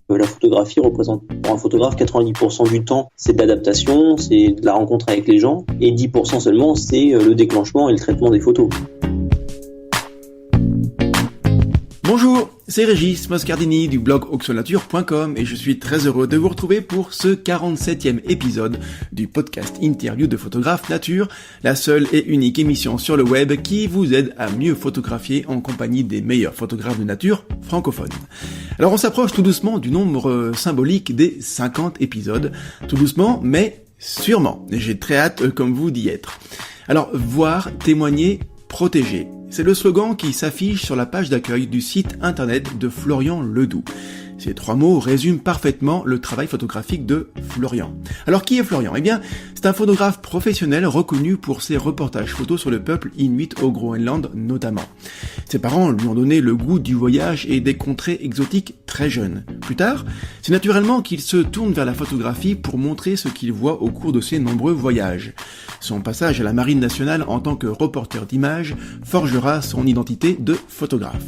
La photographie représente pour un photographe 90% du temps, c'est de l'adaptation, c'est de la rencontre avec les gens, et 10% seulement, c'est le déclenchement et le traitement des photos. Bonjour, c'est Régis Moscardini du blog auxonnature.com et je suis très heureux de vous retrouver pour ce 47e épisode du podcast Interview de photographe nature, la seule et unique émission sur le web qui vous aide à mieux photographier en compagnie des meilleurs photographes de nature francophones. Alors on s'approche tout doucement du nombre symbolique des 50 épisodes, tout doucement mais sûrement, et j'ai très hâte comme vous d'y être. Alors voir, témoigner, protéger. C'est le slogan qui s'affiche sur la page d'accueil du site internet de Florian Ledoux. Ces 3 mots résument parfaitement le travail photographique de Florian. Alors qui est Florian ? Eh bien, c'est un photographe professionnel reconnu pour ses reportages photos sur le peuple inuit au Groenland notamment. Ses parents lui ont donné le goût du voyage et des contrées exotiques très jeune. Plus tard, c'est naturellement qu'il se tourne vers la photographie pour montrer ce qu'il voit au cours de ses nombreux voyages. Son passage à la Marine nationale en tant que reporter d'images forgera son identité de photographe.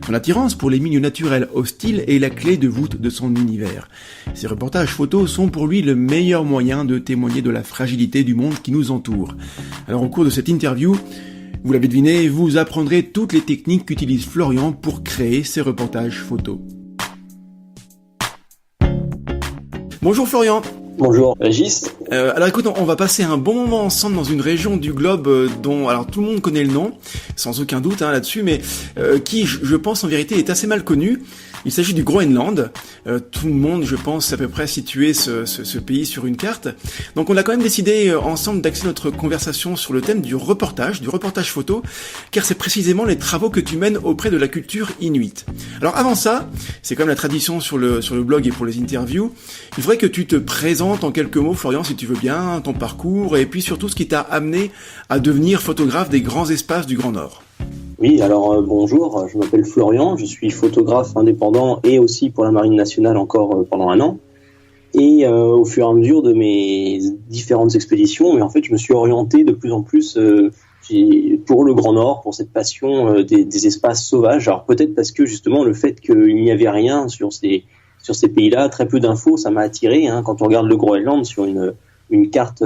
Son attirance pour les milieux naturels hostiles est la clé de voûte de son univers. Ses reportages photos sont pour lui le meilleur moyen de témoigner de la fragilité du monde qui nous entoure. Alors au cours de cette interview, vous l'avez deviné, vous apprendrez toutes les techniques qu'utilise Florian pour créer ses reportages photos. Bonjour Florian. Bonjour Régis. Alors écoute, on va passer un bon moment ensemble dans une région du globe dont alors tout le monde connaît le nom, sans aucun doute là-dessus, mais qui, je pense en vérité, est assez mal connu. Il s'agit du Groenland. Tout le monde, je pense, à peu près situé ce pays sur une carte. Donc on a quand même décidé ensemble d'axer notre conversation sur le thème du reportage photo, car c'est précisément les travaux que tu mènes auprès de la culture inuite. Alors avant ça, c'est comme la tradition sur le blog et pour les interviews, il faudrait que tu te présentes en quelques mots, Florian, si tu veux bien, ton parcours, et puis surtout ce qui t'a amené à devenir photographe des grands espaces du Grand Nord. Oui, alors bonjour, je m'appelle Florian, je suis photographe indépendant et aussi pour la Marine nationale encore pendant 1 an. Et au fur et à mesure de mes différentes expéditions, mais en fait je me suis orienté de plus en plus pour le Grand Nord, pour cette passion des espaces sauvages. Alors peut-être parce que justement le fait qu'il n'y avait rien sur ces pays-là, très peu d'infos, ça m'a attiré. Quand on regarde le Groenland sur une carte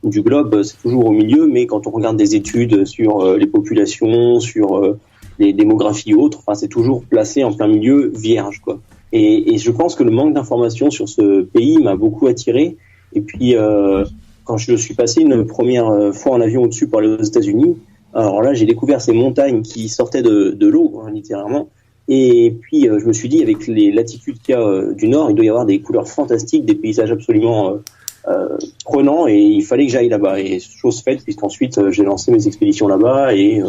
du globe, c'est toujours au milieu, mais quand on regarde des études sur les populations, sur les démographies et autres, c'est toujours placé en plein milieu, vierge, quoi. Et je pense que le manque d'informations sur ce pays m'a beaucoup attiré. Et puis, quand je suis passé une première fois en avion au-dessus pour aller aux États-Unis, alors là, j'ai découvert ces montagnes qui sortaient de l'eau, littéralement. Et puis, je me suis dit, avec les latitudes qu'il y a du Nord, il doit y avoir des couleurs fantastiques, des paysages absolument prenant, et il fallait que j'aille là-bas. Et chose faite, puisqu'ensuite j'ai lancé mes expéditions là-bas et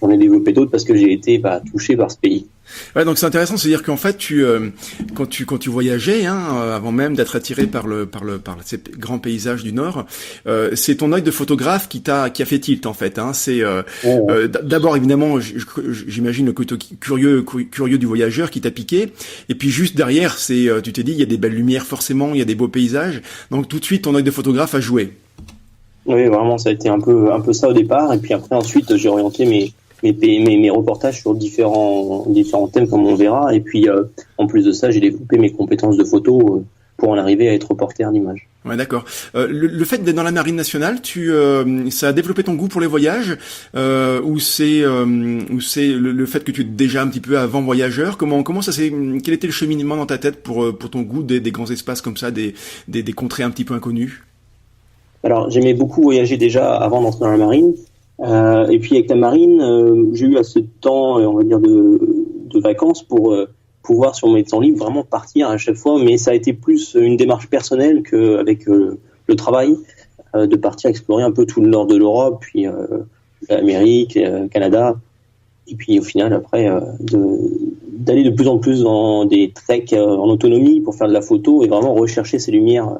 j'en ai développé d'autres parce que j'ai été touché par ce pays. Ouais, donc c'est intéressant, c'est-à-dire qu'en fait quand tu voyageais, avant même d'être attiré par ces grands paysages du Nord, c'est ton œil de photographe qui a fait tilt en fait. C'est d'abord évidemment, j'imagine le côté curieux du voyageur qui t'a piqué, et puis juste derrière, tu t'es dit il y a des belles lumières forcément, il y a des beaux paysages, donc tout de suite ton œil de photographe a joué. Oui, vraiment, ça a été un peu ça au départ, et puis après ensuite j'ai orienté mes reportages sur différents thèmes comme on verra, et puis en plus de ça j'ai développé mes compétences de photo pour en arriver à être reporter d'images. Ouais, d'accord. Le fait d'être dans la Marine nationale, ça a développé ton goût pour les voyages, ou c'est le fait que tu es déjà un petit peu avant voyageur. Comment ça quel était le cheminement dans ta tête pour ton goût des grands espaces comme ça, des contrées un petit peu inconnues? Alors j'aimais beaucoup voyager déjà avant d'entrer dans la marine. Et puis avec la marine, j'ai eu assez de temps, on va dire, de vacances pour pouvoir sur mes temps libres vraiment partir à chaque fois. Mais ça a été plus une démarche personnelle qu'avec le travail, de partir explorer un peu tout le nord de l'Europe, puis l'Amérique, le Canada. Et puis au final, après, d'aller de plus en plus dans des treks en autonomie pour faire de la photo et vraiment rechercher ces lumières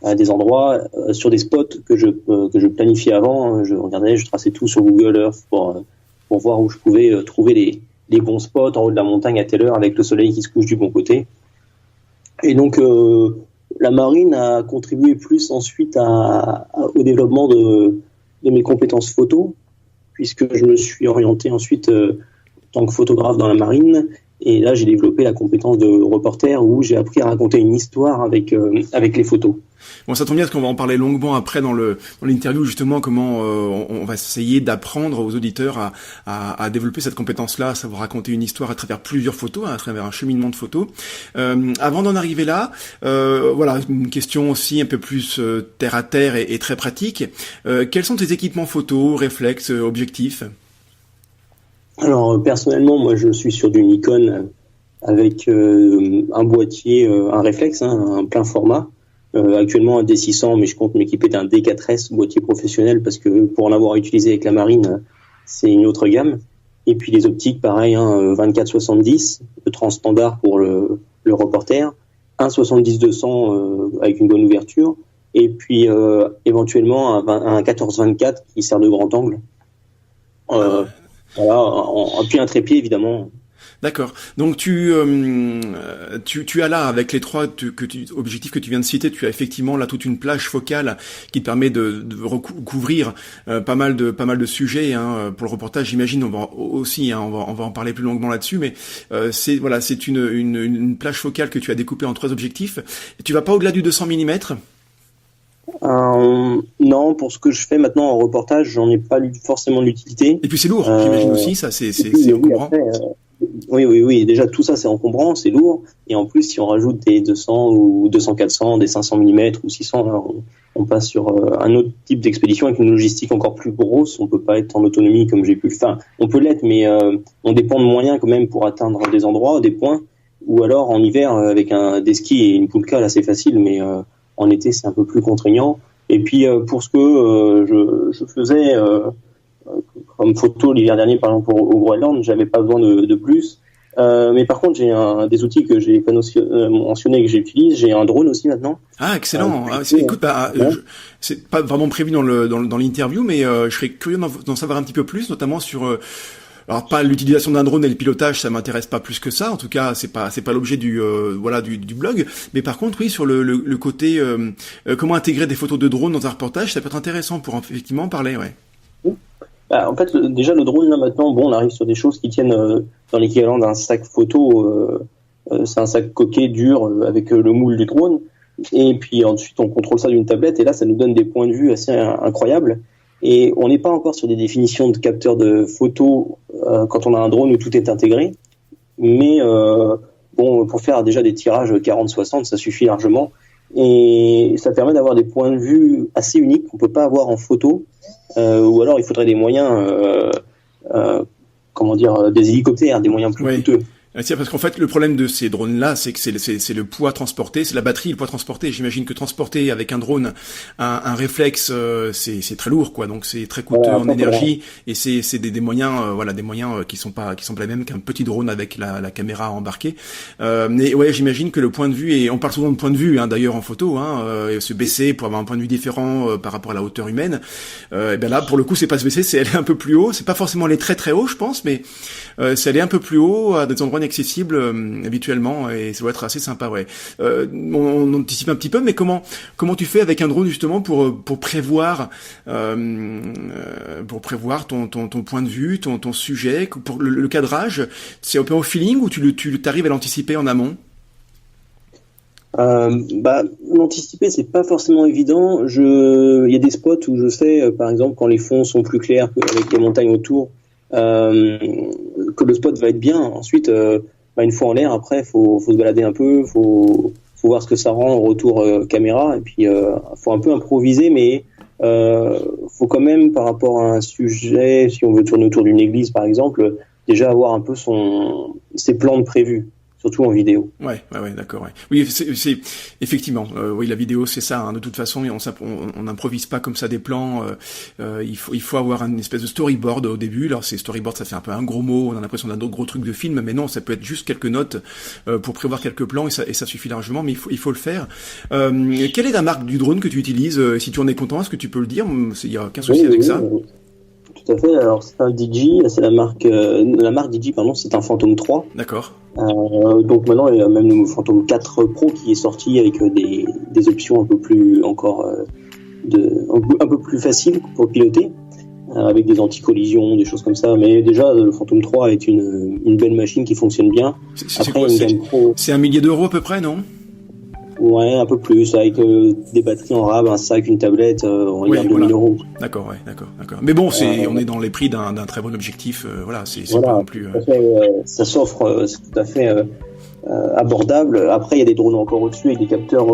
à des endroits, sur des spots que je planifiais avant. Je regardais, je traçais tout sur Google Earth pour voir où je pouvais trouver les bons spots en haut de la montagne à telle heure avec le soleil qui se couche du bon côté. Et donc la marine a contribué plus ensuite au développement de mes compétences photo, puisque je me suis orienté ensuite en tant que photographe dans la marine, Et là, j'ai développé la compétence de reporter où j'ai appris à raconter une histoire avec les photos. Bon, ça tombe bien parce qu'on va en parler longuement après dans l'interview, justement, comment on va essayer d'apprendre aux auditeurs à développer cette compétence-là, à savoir raconter une histoire à travers plusieurs photos, à travers un cheminement de photos. Avant d'en arriver là, voilà, une question aussi un peu plus terre à terre et très pratique. Quels sont tes équipements photos, réflexes, objectifs ? Alors personnellement, moi je suis sur du Nikon avec un boîtier, un réflexe, un plein format. Actuellement un D600, mais je compte m'équiper d'un D4S boîtier professionnel parce que pour en avoir utilisé avec la marine, c'est une autre gamme. Et puis les optiques, pareil, 24-70, le transstandard pour le reporter, un 70-200 avec une bonne ouverture, et puis éventuellement un 14-24 qui sert de grand angle. Voilà, puis un trépied évidemment. D'accord. Donc tu as là, avec les trois objectifs que tu viens de citer, tu as effectivement là toute une plage focale qui te permet de recouvrir pas mal de sujets pour le reportage. J'imagine on va aussi on va en parler plus longuement là-dessus, mais c'est une plage focale que tu as découpée en trois objectifs. Et tu vas pas au-delà du 200 mm. Non, pour ce que je fais maintenant en reportage, j'en ai pas forcément l'utilité. Et puis c'est lourd, j'imagine aussi, ça c'est encombrant. Oui, déjà tout ça c'est encombrant, c'est lourd, et en plus si on rajoute des 200 ou 200-400, des 500 mm ou 600, là, on passe sur un autre type d'expédition avec une logistique encore plus grosse. On peut pas être en autonomie comme j'ai pu le faire. On peut l'être, mais on dépend de moyens quand même pour atteindre des endroits, des points, ou alors en hiver avec des skis et une poulka là c'est facile, mais en été c'est un peu plus contraignant. Et puis pour ce que je faisais comme photo l'hiver dernier par exemple au Groenland, j'avais pas besoin de plus. Mais par contre j'ai des outils que j'ai pas mentionné que j'utilise. J'ai un drone aussi maintenant. Ah excellent. Écoute, c'est pas vraiment prévu dans l'interview, mais je serais curieux d'en savoir un petit peu plus, notamment sur alors pas l'utilisation d'un drone et le pilotage, ça m'intéresse pas plus que ça. En tout cas, c'est pas l'objet du blog. Mais par contre, oui, sur le côté comment intégrer des photos de drone dans un reportage, ça peut être intéressant pour effectivement parler, ouais. En fait, déjà le drone là maintenant, on arrive sur des choses qui tiennent dans l'équivalent d'un sac photo. C'est un sac coquet dur avec le moule du drone. Et puis ensuite, on contrôle ça d'une tablette et là, ça nous donne des points de vue assez incroyables. Et on n'est pas encore sur des définitions de capteurs de photos quand on a un drone où tout est intégré. Mais pour faire déjà des tirages 40-60, ça suffit largement. Et ça permet d'avoir des points de vue assez uniques qu'on peut pas avoir en photo. Ou alors il faudrait des moyens, des hélicoptères, des moyens plus coûteux. C'est parce qu'en fait, le problème de ces drones-là, c'est que c'est le poids transporté, c'est la batterie, le poids transporté. J'imagine que transporter avec un drone un réflexe, c'est très lourd, quoi. Donc c'est très coûteux en énergie et c'est des moyens, des moyens qui sont pas les mêmes qu'un petit drone avec la caméra embarquée. Mais ouais, j'imagine que le point de vue, et on parle souvent de point de vue, d'ailleurs en photo, se baisser pour avoir un point de vue différent par rapport à la hauteur humaine. Et ben là, pour le coup, c'est pas se baisser, c'est aller un peu plus haut. C'est pas forcément aller très très haut, je pense, mais c'est aller un peu plus haut à des endroits accessible habituellement et ça va être assez sympa, ouais. On anticipe un petit peu, mais comment tu fais avec un drone justement pour prévoir ton point de vue, ton sujet, pour le cadrage, c'est un peu au feeling ou tu t'arrives à l'anticiper en amont? L'anticiper c'est pas forcément évident. Il y a des spots où je sais par exemple quand les fonds sont plus clairs avec les montagnes autour, que le spot va être bien. Ensuite, une fois en l'air, après, faut se balader un peu, faut voir ce que ça rend au retour caméra, et puis faut un peu improviser, mais faut quand même, par rapport à un sujet, si on veut tourner autour d'une église, par exemple, déjà avoir un peu ses plans de prévus. Surtout en vidéo. Ouais, d'accord, ouais. Oui, c'est effectivement, oui, la vidéo, c'est ça, de toute façon, on n'improvise pas comme ça des plans, il faut avoir une espèce de storyboard au début. Alors, c'est storyboard, ça fait un peu un gros mot, on a l'impression d'un autre gros truc de film, mais non, ça peut être juste quelques notes, pour prévoir quelques plans, et ça suffit largement, mais il faut le faire. Quelle est la marque du drone que tu utilises? Si tu en es content, est-ce que tu peux le dire? Il y a aucun souci avec ça. Tout à fait. Alors c'est un DJI, c'est la marque DJI, c'est un Phantom 3. D'accord. Donc maintenant il y a même le Phantom 4 Pro qui est sorti avec des options un peu plus encore un peu plus faciles pour piloter. avec des anti-collisions, des choses comme ça. Mais déjà, le Phantom 3 est une belle machine qui fonctionne bien. C'est quoi, c'est 1 millier d'euros à peu près, non? Ouais, un peu plus, avec des batteries en rab, un sac, une tablette, on regarde 2000 euros. D'accord, ouais, d'accord. Mais bon, on est dans les prix d'un très bon objectif, voilà, c'est pas non plus... Ça s'offre, c'est tout à fait abordable. Après, il y a des drones encore au-dessus, avec des capteurs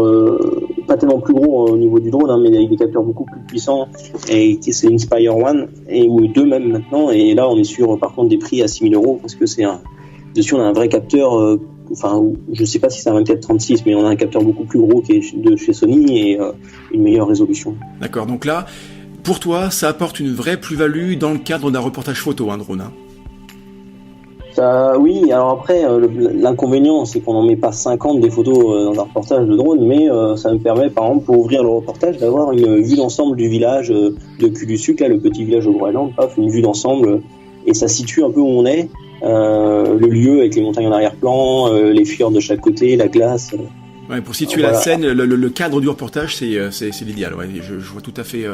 pas tellement plus gros au niveau du drone, mais avec des capteurs beaucoup plus puissants, et c'est l'Inspire One, ou deux même maintenant, et là, on est sur, par contre, des prix à 6000 euros, parce que dessus, on a un vrai capteur... je sais pas si c'est un 24-36, mais on a un capteur beaucoup plus gros qui est de chez Sony et une meilleure résolution. D'accord, donc là, pour toi, ça apporte une vraie plus-value dans le cadre d'un reportage photo, un drone. Oui, alors après, l'inconvénient, c'est qu'on n'en met pas 50 des photos dans un reportage de drone, mais ça me permet, par exemple, pour ouvrir le reportage, d'avoir une vue d'ensemble du village de Cul-du-Suc, là, le petit village au Groenland, une vue d'ensemble, et ça situe un peu où on est. Le lieu avec les montagnes en arrière-plan, les fjords de chaque côté, la glace. Ouais, pour situer la scène, le cadre du reportage, c'est l'idéal. Ouais, je vois tout à fait.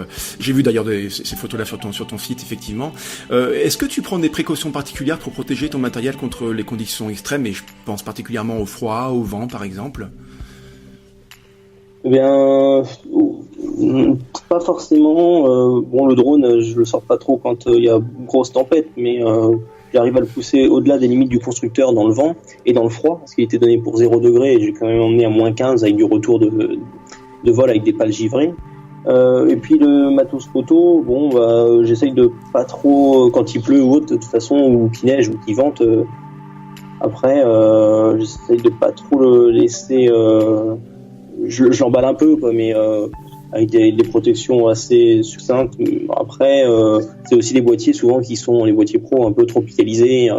J'ai vu d'ailleurs ces photos-là sur ton site, effectivement. Est-ce que tu prends des précautions particulières pour protéger ton matériel contre les conditions extrêmes, et je pense particulièrement au froid, au vent, par exemple? Eh bien, pas forcément. Le drone, je le sors pas trop quand il y a une grosse tempête, mais j'arrive à le pousser au-delà des limites du constructeur dans le vent et dans le froid, parce qu'il était donné pour 0 degré, et j'ai quand même emmené à moins 15 avec du retour de vol avec des pales givrées. Et puis le matos photo, j'essaye de pas trop, quand il pleut ou autre, de toute façon, ou qu'il neige ou qu'il vente, après, j'essaye de pas trop le laisser... je l'emballe un peu, quoi, mais avec des protections assez succinctes. Après, c'est aussi les boîtiers souvent qui sont les boîtiers pro un peu tropicalisés.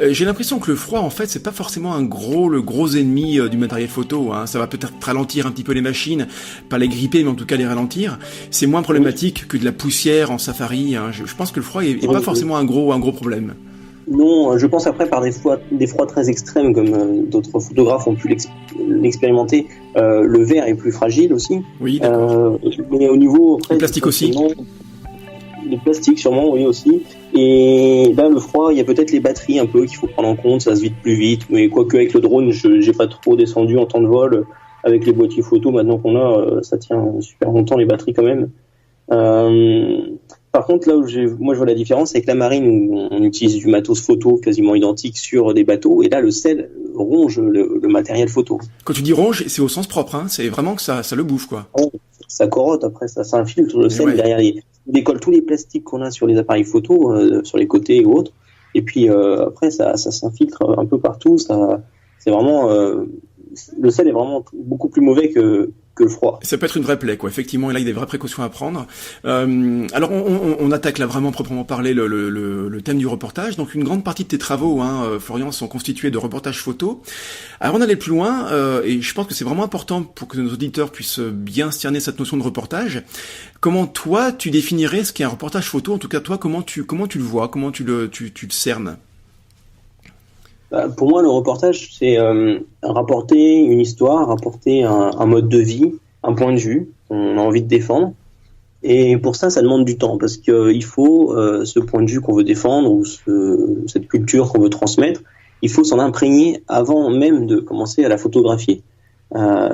J'ai l'impression que le froid, en fait, c'est pas forcément le gros ennemi du matériel photo. Ça va peut-être ralentir un petit peu les machines, pas les gripper, mais en tout cas les ralentir. C'est moins problématique que de la poussière en safari. Je pense que le froid est pas forcément un gros problème. Non, je pense après par des froids très extrêmes, comme d'autres photographes ont pu l'expérimenter. Le verre est plus fragile aussi. Oui, d'accord. Mais au niveau... Le plastique aussi. Le plastique sûrement, oui aussi. Et là, le froid, il y a peut-être les batteries un peu qu'il faut prendre en compte, ça se vide plus vite. Mais quoique avec le drone, j'ai pas trop descendu en temps de vol. Avec les boîtiers photo maintenant qu'on a, ça tient super longtemps les batteries quand même. Par contre, là où je vois la différence, c'est que la marine, où on utilise du matos photo quasiment identique sur des bateaux, et là, le sel ronge le matériel photo. Quand tu dis ronge, c'est au sens propre, c'est vraiment que ça le bouffe, quoi. Ouais, ça corotte, après, ça s'infiltre le sel derrière. Il décolle tous les plastiques qu'on a sur les appareils photo, sur les côtés et autres, et puis après, ça s'infiltre un peu partout. C'est vraiment... le sel est vraiment beaucoup plus mauvais que le froid. Ça peut être une vraie plaie, quoi. Effectivement, et là, il y a des vraies précautions à prendre. Alors, on attaque là vraiment proprement parler le thème du reportage. Donc, une grande partie de tes travaux, Florian, sont constitués de reportages photos. Avant d'aller plus loin, et je pense que c'est vraiment important pour que nos auditeurs puissent bien cerner cette notion de reportage. Comment toi, tu définirais ce qu'est un reportage photo? En tout cas, toi, comment tu le vois? Comment tu le cernes? Pour moi, le reportage, c'est rapporter une histoire, rapporter un mode de vie, un point de vue qu'on a envie de défendre. Et pour ça demande du temps, parce qu'il faut ce point de vue qu'on veut défendre, ou cette culture qu'on veut transmettre, il faut s'en imprégner avant même de commencer à la photographier.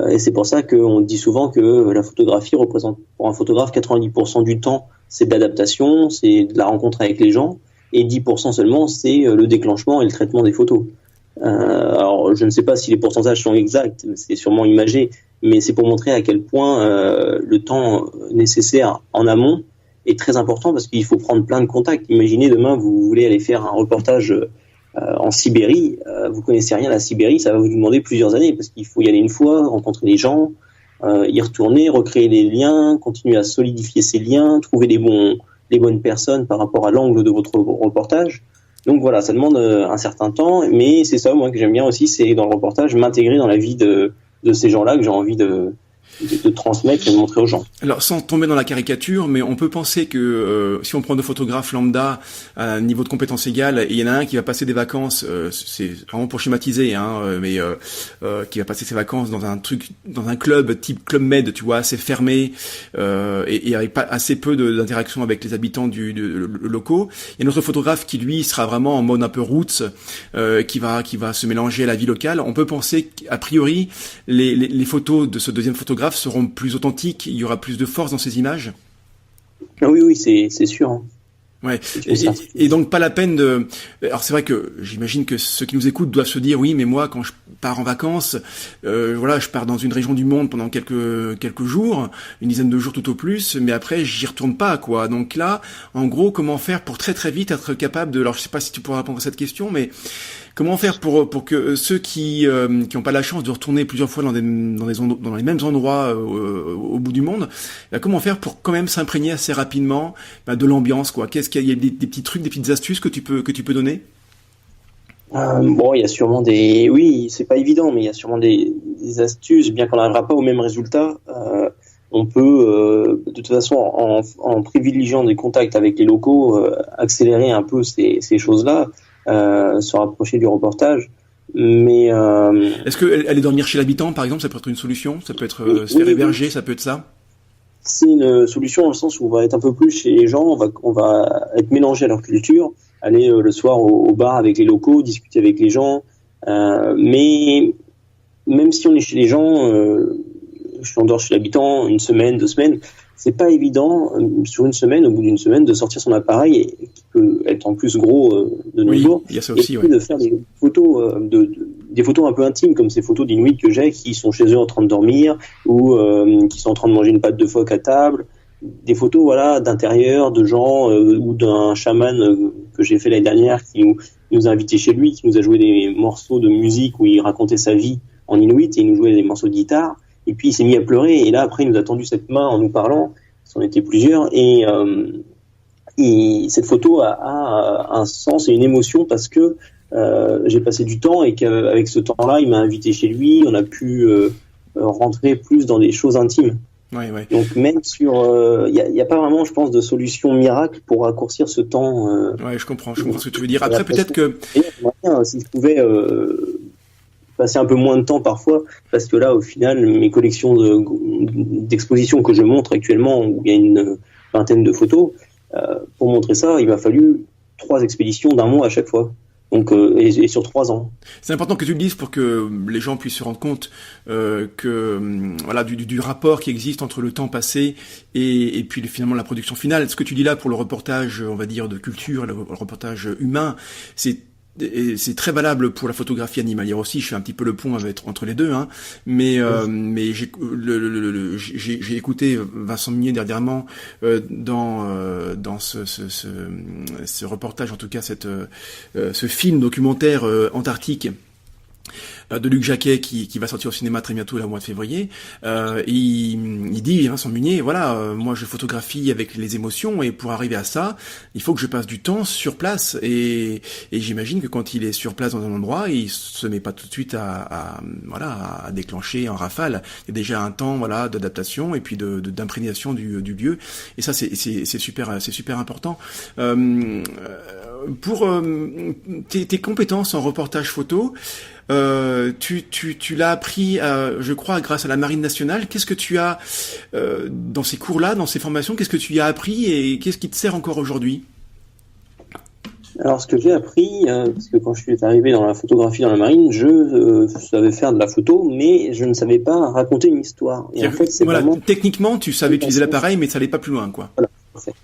Et c'est pour ça qu'on dit souvent que la photographie représente pour un photographe 90% du temps, c'est de l'adaptation, c'est de la rencontre avec les gens, et 10% seulement, c'est le déclenchement et le traitement des photos. Alors, je ne sais pas si les pourcentages sont exacts, c'est sûrement imagé, mais c'est pour montrer à quel point le temps nécessaire en amont est très important, parce qu'il faut prendre plein de contacts. Imaginez demain, vous voulez aller faire un reportage en Sibérie, vous connaissez rien à la Sibérie, ça va vous demander plusieurs années, parce qu'il faut y aller une fois, rencontrer les gens, y retourner, recréer des liens, continuer à solidifier ces liens, trouver les bonnes personnes par rapport à l'angle de votre reportage. Donc voilà, ça demande un certain temps, mais c'est ça moi que j'aime bien aussi, c'est dans le reportage m'intégrer dans la vie de ces gens-là que j'ai envie de de transmettre et de montrer aux gens. Alors, sans tomber dans la caricature, mais on peut penser que si on prend deux photographes lambda à un niveau de compétence égal, et il y en a un qui va passer des vacances, c'est vraiment pour schématiser, mais qui va passer ses vacances dans un club type Club Med, tu vois, assez fermé, et avec pas assez peu d'interaction avec les habitants locaux. Il y a un autre photographe qui lui sera vraiment en mode un peu roots, qui va se mélanger à la vie locale. On peut penser qu'a priori les photos de ce deuxième photographe seront plus authentiques, il y aura plus de force dans ces images. Ah oui, c'est sûr. Hein. Ouais. Et donc pas la peine de. Alors c'est vrai que j'imagine que ceux qui nous écoutent doivent se dire oui, mais moi quand je pars en vacances, je pars dans une région du monde pendant quelques jours, une dizaine de jours tout au plus, mais après j'y retourne pas quoi. Donc là, en gros, comment faire pour très très vite être capable de. Alors je sais pas si tu pourras répondre à cette question, mais comment faire pour que ceux qui ont pas la chance de retourner plusieurs fois dans les mêmes endroits au bout du monde, comment faire pour quand même s'imprégner assez rapidement de l'ambiance quoi. Qu'est-ce qu'il y a des petits trucs, des petites astuces que tu peux donner? Il y a sûrement oui, c'est pas évident, mais il y a sûrement des astuces, bien qu'on n'arrivera pas au même résultat. On peut, de toute façon, en privilégiant des contacts avec les locaux, accélérer un peu ces choses-là, se rapprocher du reportage. Mais est-ce que aller dormir chez l'habitant, par exemple, ça peut être une solution? Ça peut être se faire héberger, ça peut être ça? C'est une solution dans le sens où on va être un peu plus chez les gens, on va être mélangé à leur culture, aller le soir au bar avec les locaux, discuter avec les gens. Mais même si on est chez les gens, si on dort chez l'habitant une semaine, 2 semaines, c'est pas évident sur une semaine, au bout d'une semaine, de sortir son appareil qui peut être en plus gros de nos jours, il y a ça aussi, et de faire des photos des photos un peu intimes comme ces photos d'Inuits que j'ai qui sont chez eux en train de dormir ou qui sont en train de manger une pâte de phoque à table, des photos d'intérieur, de gens ou d'un chaman que j'ai fait l'année dernière qui nous a invités chez lui, qui nous a joué des morceaux de musique où il racontait sa vie en Inuit et il nous jouait des morceaux de guitare. Et puis il s'est mis à pleurer et là après il nous a tendu cette main en nous parlant, c'en était plusieurs et cette photo a un sens et une émotion parce que j'ai passé du temps et qu'avec ce temps-là il m'a invité chez lui, on a pu rentrer plus dans des choses intimes. Ouais. Donc même sur, il y a pas vraiment, je pense, de solution miracle pour raccourcir ce temps. Ouais, je comprends ce que tu veux dire. Après peut-être que si je pouvais passer un peu moins de temps parfois, parce que là, au final, mes collections d'expositions que je montre actuellement, où il y a une vingtaine de photos, pour montrer ça, il m'a fallu 3 expéditions d'1 mois à chaque fois. Donc, et sur 3 ans. C'est important que tu le dises pour que les gens puissent se rendre compte du rapport qui existe entre le temps passé et puis finalement la production finale. Ce que tu dis là pour le reportage, on va dire, de culture, le reportage humain, c'est très valable pour la photographie animalière aussi. Je fais un petit peu le pont entre les deux, mais j'ai écouté Vincent Munier dernièrement dans ce reportage, en tout cas ce film documentaire antarctique de Luc Jacquet qui va sortir au cinéma très bientôt, là, au mois de février. Il dit, Vincent Munier, moi je photographie avec les émotions et pour arriver à ça, il faut que je passe du temps sur place et j'imagine que quand il est sur place dans un endroit, il se met pas tout de suite à déclencher en rafale. Il y a déjà un temps d'adaptation et puis d'imprégnation du lieu et ça c'est super important. Pour tes compétences en reportage photo, tu l'as appris, je crois, grâce à la Marine nationale. Qu'est-ce que tu as dans ces cours-là, dans ces formations, qu'est-ce que tu y as appris et qu'est-ce qui te sert encore aujourd'hui? Alors, ce que j'ai appris, parce que quand je suis arrivé dans la photographie dans la Marine, je savais faire de la photo, mais je ne savais pas raconter une histoire. Et en fait, c'est vraiment... Techniquement, tu savais utiliser l'appareil, mais ça allait pas plus loin, quoi. Voilà, parfait.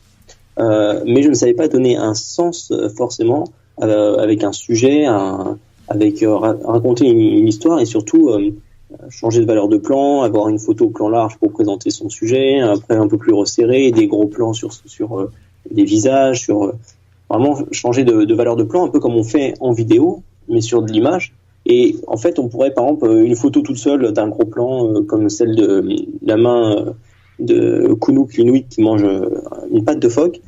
Mais je ne savais pas donner un sens forcément avec un sujet, raconter une histoire et surtout changer de valeur de plan, avoir une photo au plan large pour présenter son sujet, après un peu plus resserré, des gros plans sur des visages, sur vraiment changer de valeur de plan, un peu comme on fait en vidéo, mais sur de l'image. Et en fait, on pourrait par exemple une photo toute seule d'un gros plan comme celle de la main de Kunuk l'Inuit qui mange une patte de phoque,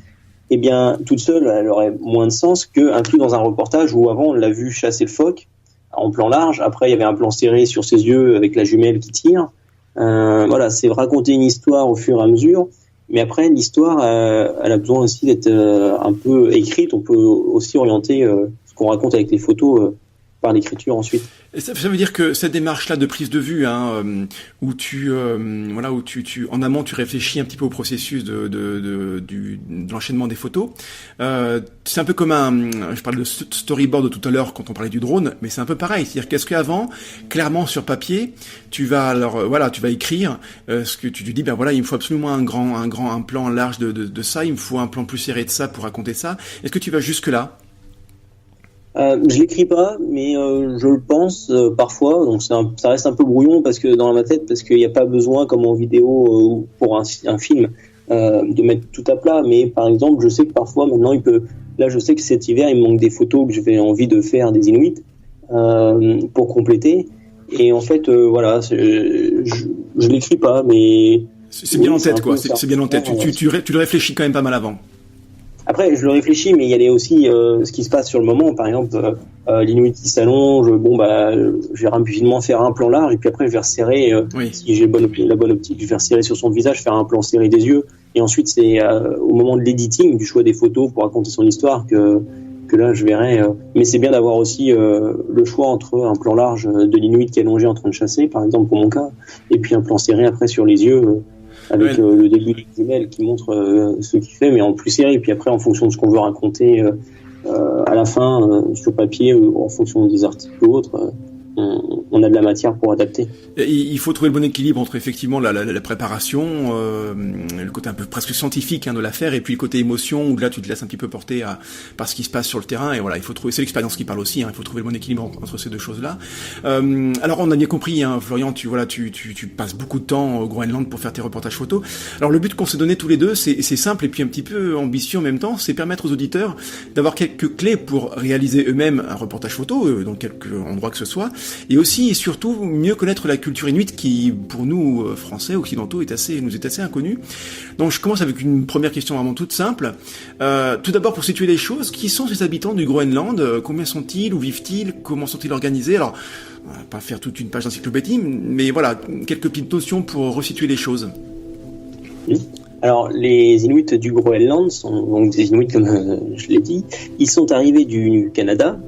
eh bien, toute seule, elle aurait moins de sens qu'inclus dans un reportage où avant on l'a vu chasser le phoque en plan large. Après, il y avait un plan serré sur ses yeux avec la jumelle qui tire. Voilà, c'est raconter une histoire au fur et à mesure. Mais après, l'histoire, elle a besoin aussi d'être un peu écrite. On peut aussi orienter ce qu'on raconte avec les photos par l'écriture ensuite. Et ça veut dire que cette démarche-là de prise de vue, où tu en amont tu réfléchis un petit peu au processus de l'enchaînement des photos. C'est un peu comme je parle de storyboard tout à l'heure quand on parlait du drone, mais c'est un peu pareil. C'est-à-dire qu'est-ce qu'avant, clairement sur papier, tu vas écrire ce que tu dis. Ben voilà, il me faut absolument un plan large de ça. Il me faut un plan plus serré de ça pour raconter ça. Est-ce que tu vas jusque là? Je l'écris pas, mais je le pense parfois. Donc ça reste un peu brouillon parce que dans ma tête, parce qu'il n'y a pas besoin, comme en vidéo ou pour un film, de mettre tout à plat. Mais par exemple, je sais que parfois maintenant Là, je sais que cet hiver, il me manque des photos que j'avais envie de faire des Inuits pour compléter. Et en fait, voilà, je l'écris pas, mais c'est bien en tête, quoi. C'est bien en tête. Tu le réfléchis quand même pas mal avant. Après, je le réfléchis, mais il y a aussi ce qui se passe sur le moment. Par exemple, l'Inuit qui s'allonge, je vais rapidement faire un plan large, et puis après, je vais resserrer, si j'ai la bonne optique, je vais resserrer sur son visage, faire un plan serré des yeux. Et ensuite, c'est au moment de l'editing, du choix des photos pour raconter son histoire, que là, je verrai. Mais c'est bien d'avoir aussi le choix entre un plan large de l'Inuit qui est allongé en train de chasser, par exemple, pour mon cas, et puis un plan serré après sur les yeux, avec le début du tunnel qui montre ce qu'il fait, mais en plus serré. Et puis après, en fonction de ce qu'on veut raconter à la fin, sur papier, en fonction des articles ou autres, on a de la matière pour adapter. Il faut trouver le bon équilibre entre effectivement la préparation, le côté un peu presque scientifique de l'affaire, et puis le côté émotion où là tu te laisses un petit peu porter par ce qui se passe sur le terrain. Et voilà, il faut trouver, c'est l'expérience qui parle aussi. Il faut trouver le bon équilibre entre ces deux choses-là. Alors on a bien compris, Florian, tu passes beaucoup de temps au Groenland pour faire tes reportages photos. Alors le but qu'on s'est donné tous les deux, c'est simple et puis un petit peu ambitieux en même temps, c'est permettre aux auditeurs d'avoir quelques clés pour réaliser eux-mêmes un reportage photo dans quelques endroits que ce soit. Et aussi et surtout mieux connaître la culture inuite qui, pour nous Français occidentaux, nous est assez inconnue. Donc je commence avec une première question vraiment toute simple. Tout d'abord, pour situer les choses, qui sont ces habitants du Groenland? Combien sont-ils? Où vivent-ils? Comment sont-ils organisés? Alors, on va pas faire toute une page d'encyclopédie, mais voilà, quelques petites notions pour resituer les choses. Alors, les Inuits du Groenland sont donc des Inuits, comme je l'ai dit. Ils sont arrivés du Canada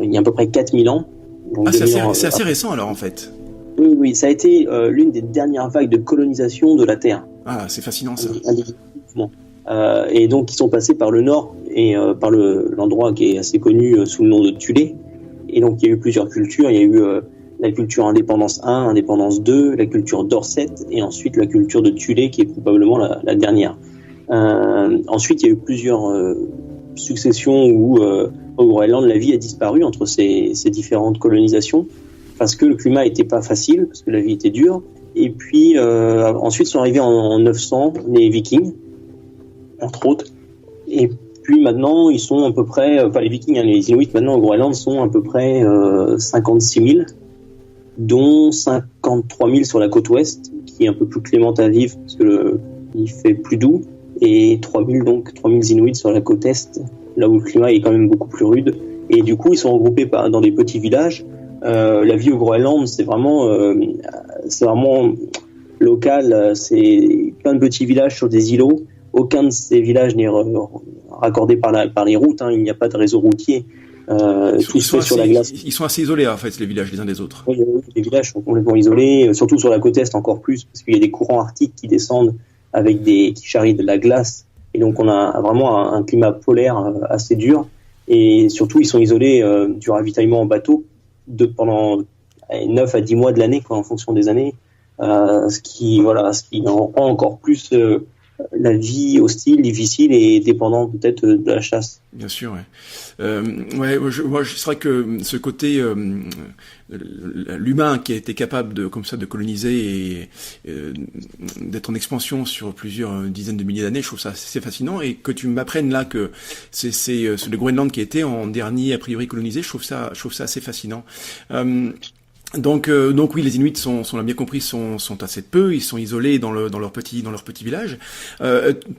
il y a à peu près 4000 ans. Donc c'est assez récent alors en fait. Oui, ça a été l'une des dernières vagues de colonisation de la Terre. Ah, c'est fascinant ça. Et donc ils sont passés par le nord et par l'endroit qui est assez connu sous le nom de Thulé. Et donc il y a eu plusieurs cultures. Il y a eu la culture Indépendance 1, Indépendance 2, la culture Dorset et ensuite la culture de Thulé qui est probablement la dernière. Ensuite il y a eu plusieurs successions où au Groenland, la vie a disparu entre ces différentes colonisations parce que le climat était pas facile, parce que la vie était dure. Et puis ensuite sont arrivés en 900 les Vikings, entre autres. Et puis maintenant, ils sont à peu près, les Vikings, les Inuits maintenant au Groenland sont à peu près 56 000, dont 53 000 sur la côte ouest, qui est un peu plus clémente à vivre parce que il fait plus doux, et 3 000 Inuits sur la côte est, là où le climat est quand même beaucoup plus rude. Et du coup, ils sont regroupés dans des petits villages. La vie au Groenland, c'est vraiment local. C'est plein de petits villages sur des îlots. Aucun de ces villages n'est raccordé par les routes. Il n'y a pas de réseau routier. Tout se fait sur la glace. Ils sont assez isolés, en fait, les villages les uns des autres. Oui, les villages sont complètement isolés, surtout sur la côte est encore plus, parce qu'il y a des courants arctiques qui descendent qui charrient de la glace. Et donc on a vraiment un climat polaire assez dur, et surtout ils sont isolés du ravitaillement en bateau pendant 9 à 10 mois de l'année, en fonction des années, ce qui en rend encore plus la vie hostile, difficile et dépendante peut-être de la chasse. Bien sûr, ouais. C'est vrai que ce côté l'humain qui a été capable de coloniser et d'être en expansion sur plusieurs dizaines de milliers d'années, je trouve ça assez fascinant. Et que tu m'apprennes là que c'est le Groenland qui a été en dernier a priori colonisé, je trouve ça assez fascinant. Donc oui, les Inuits on l'a bien compris, sont assez peu, ils sont isolés dans leur petit village.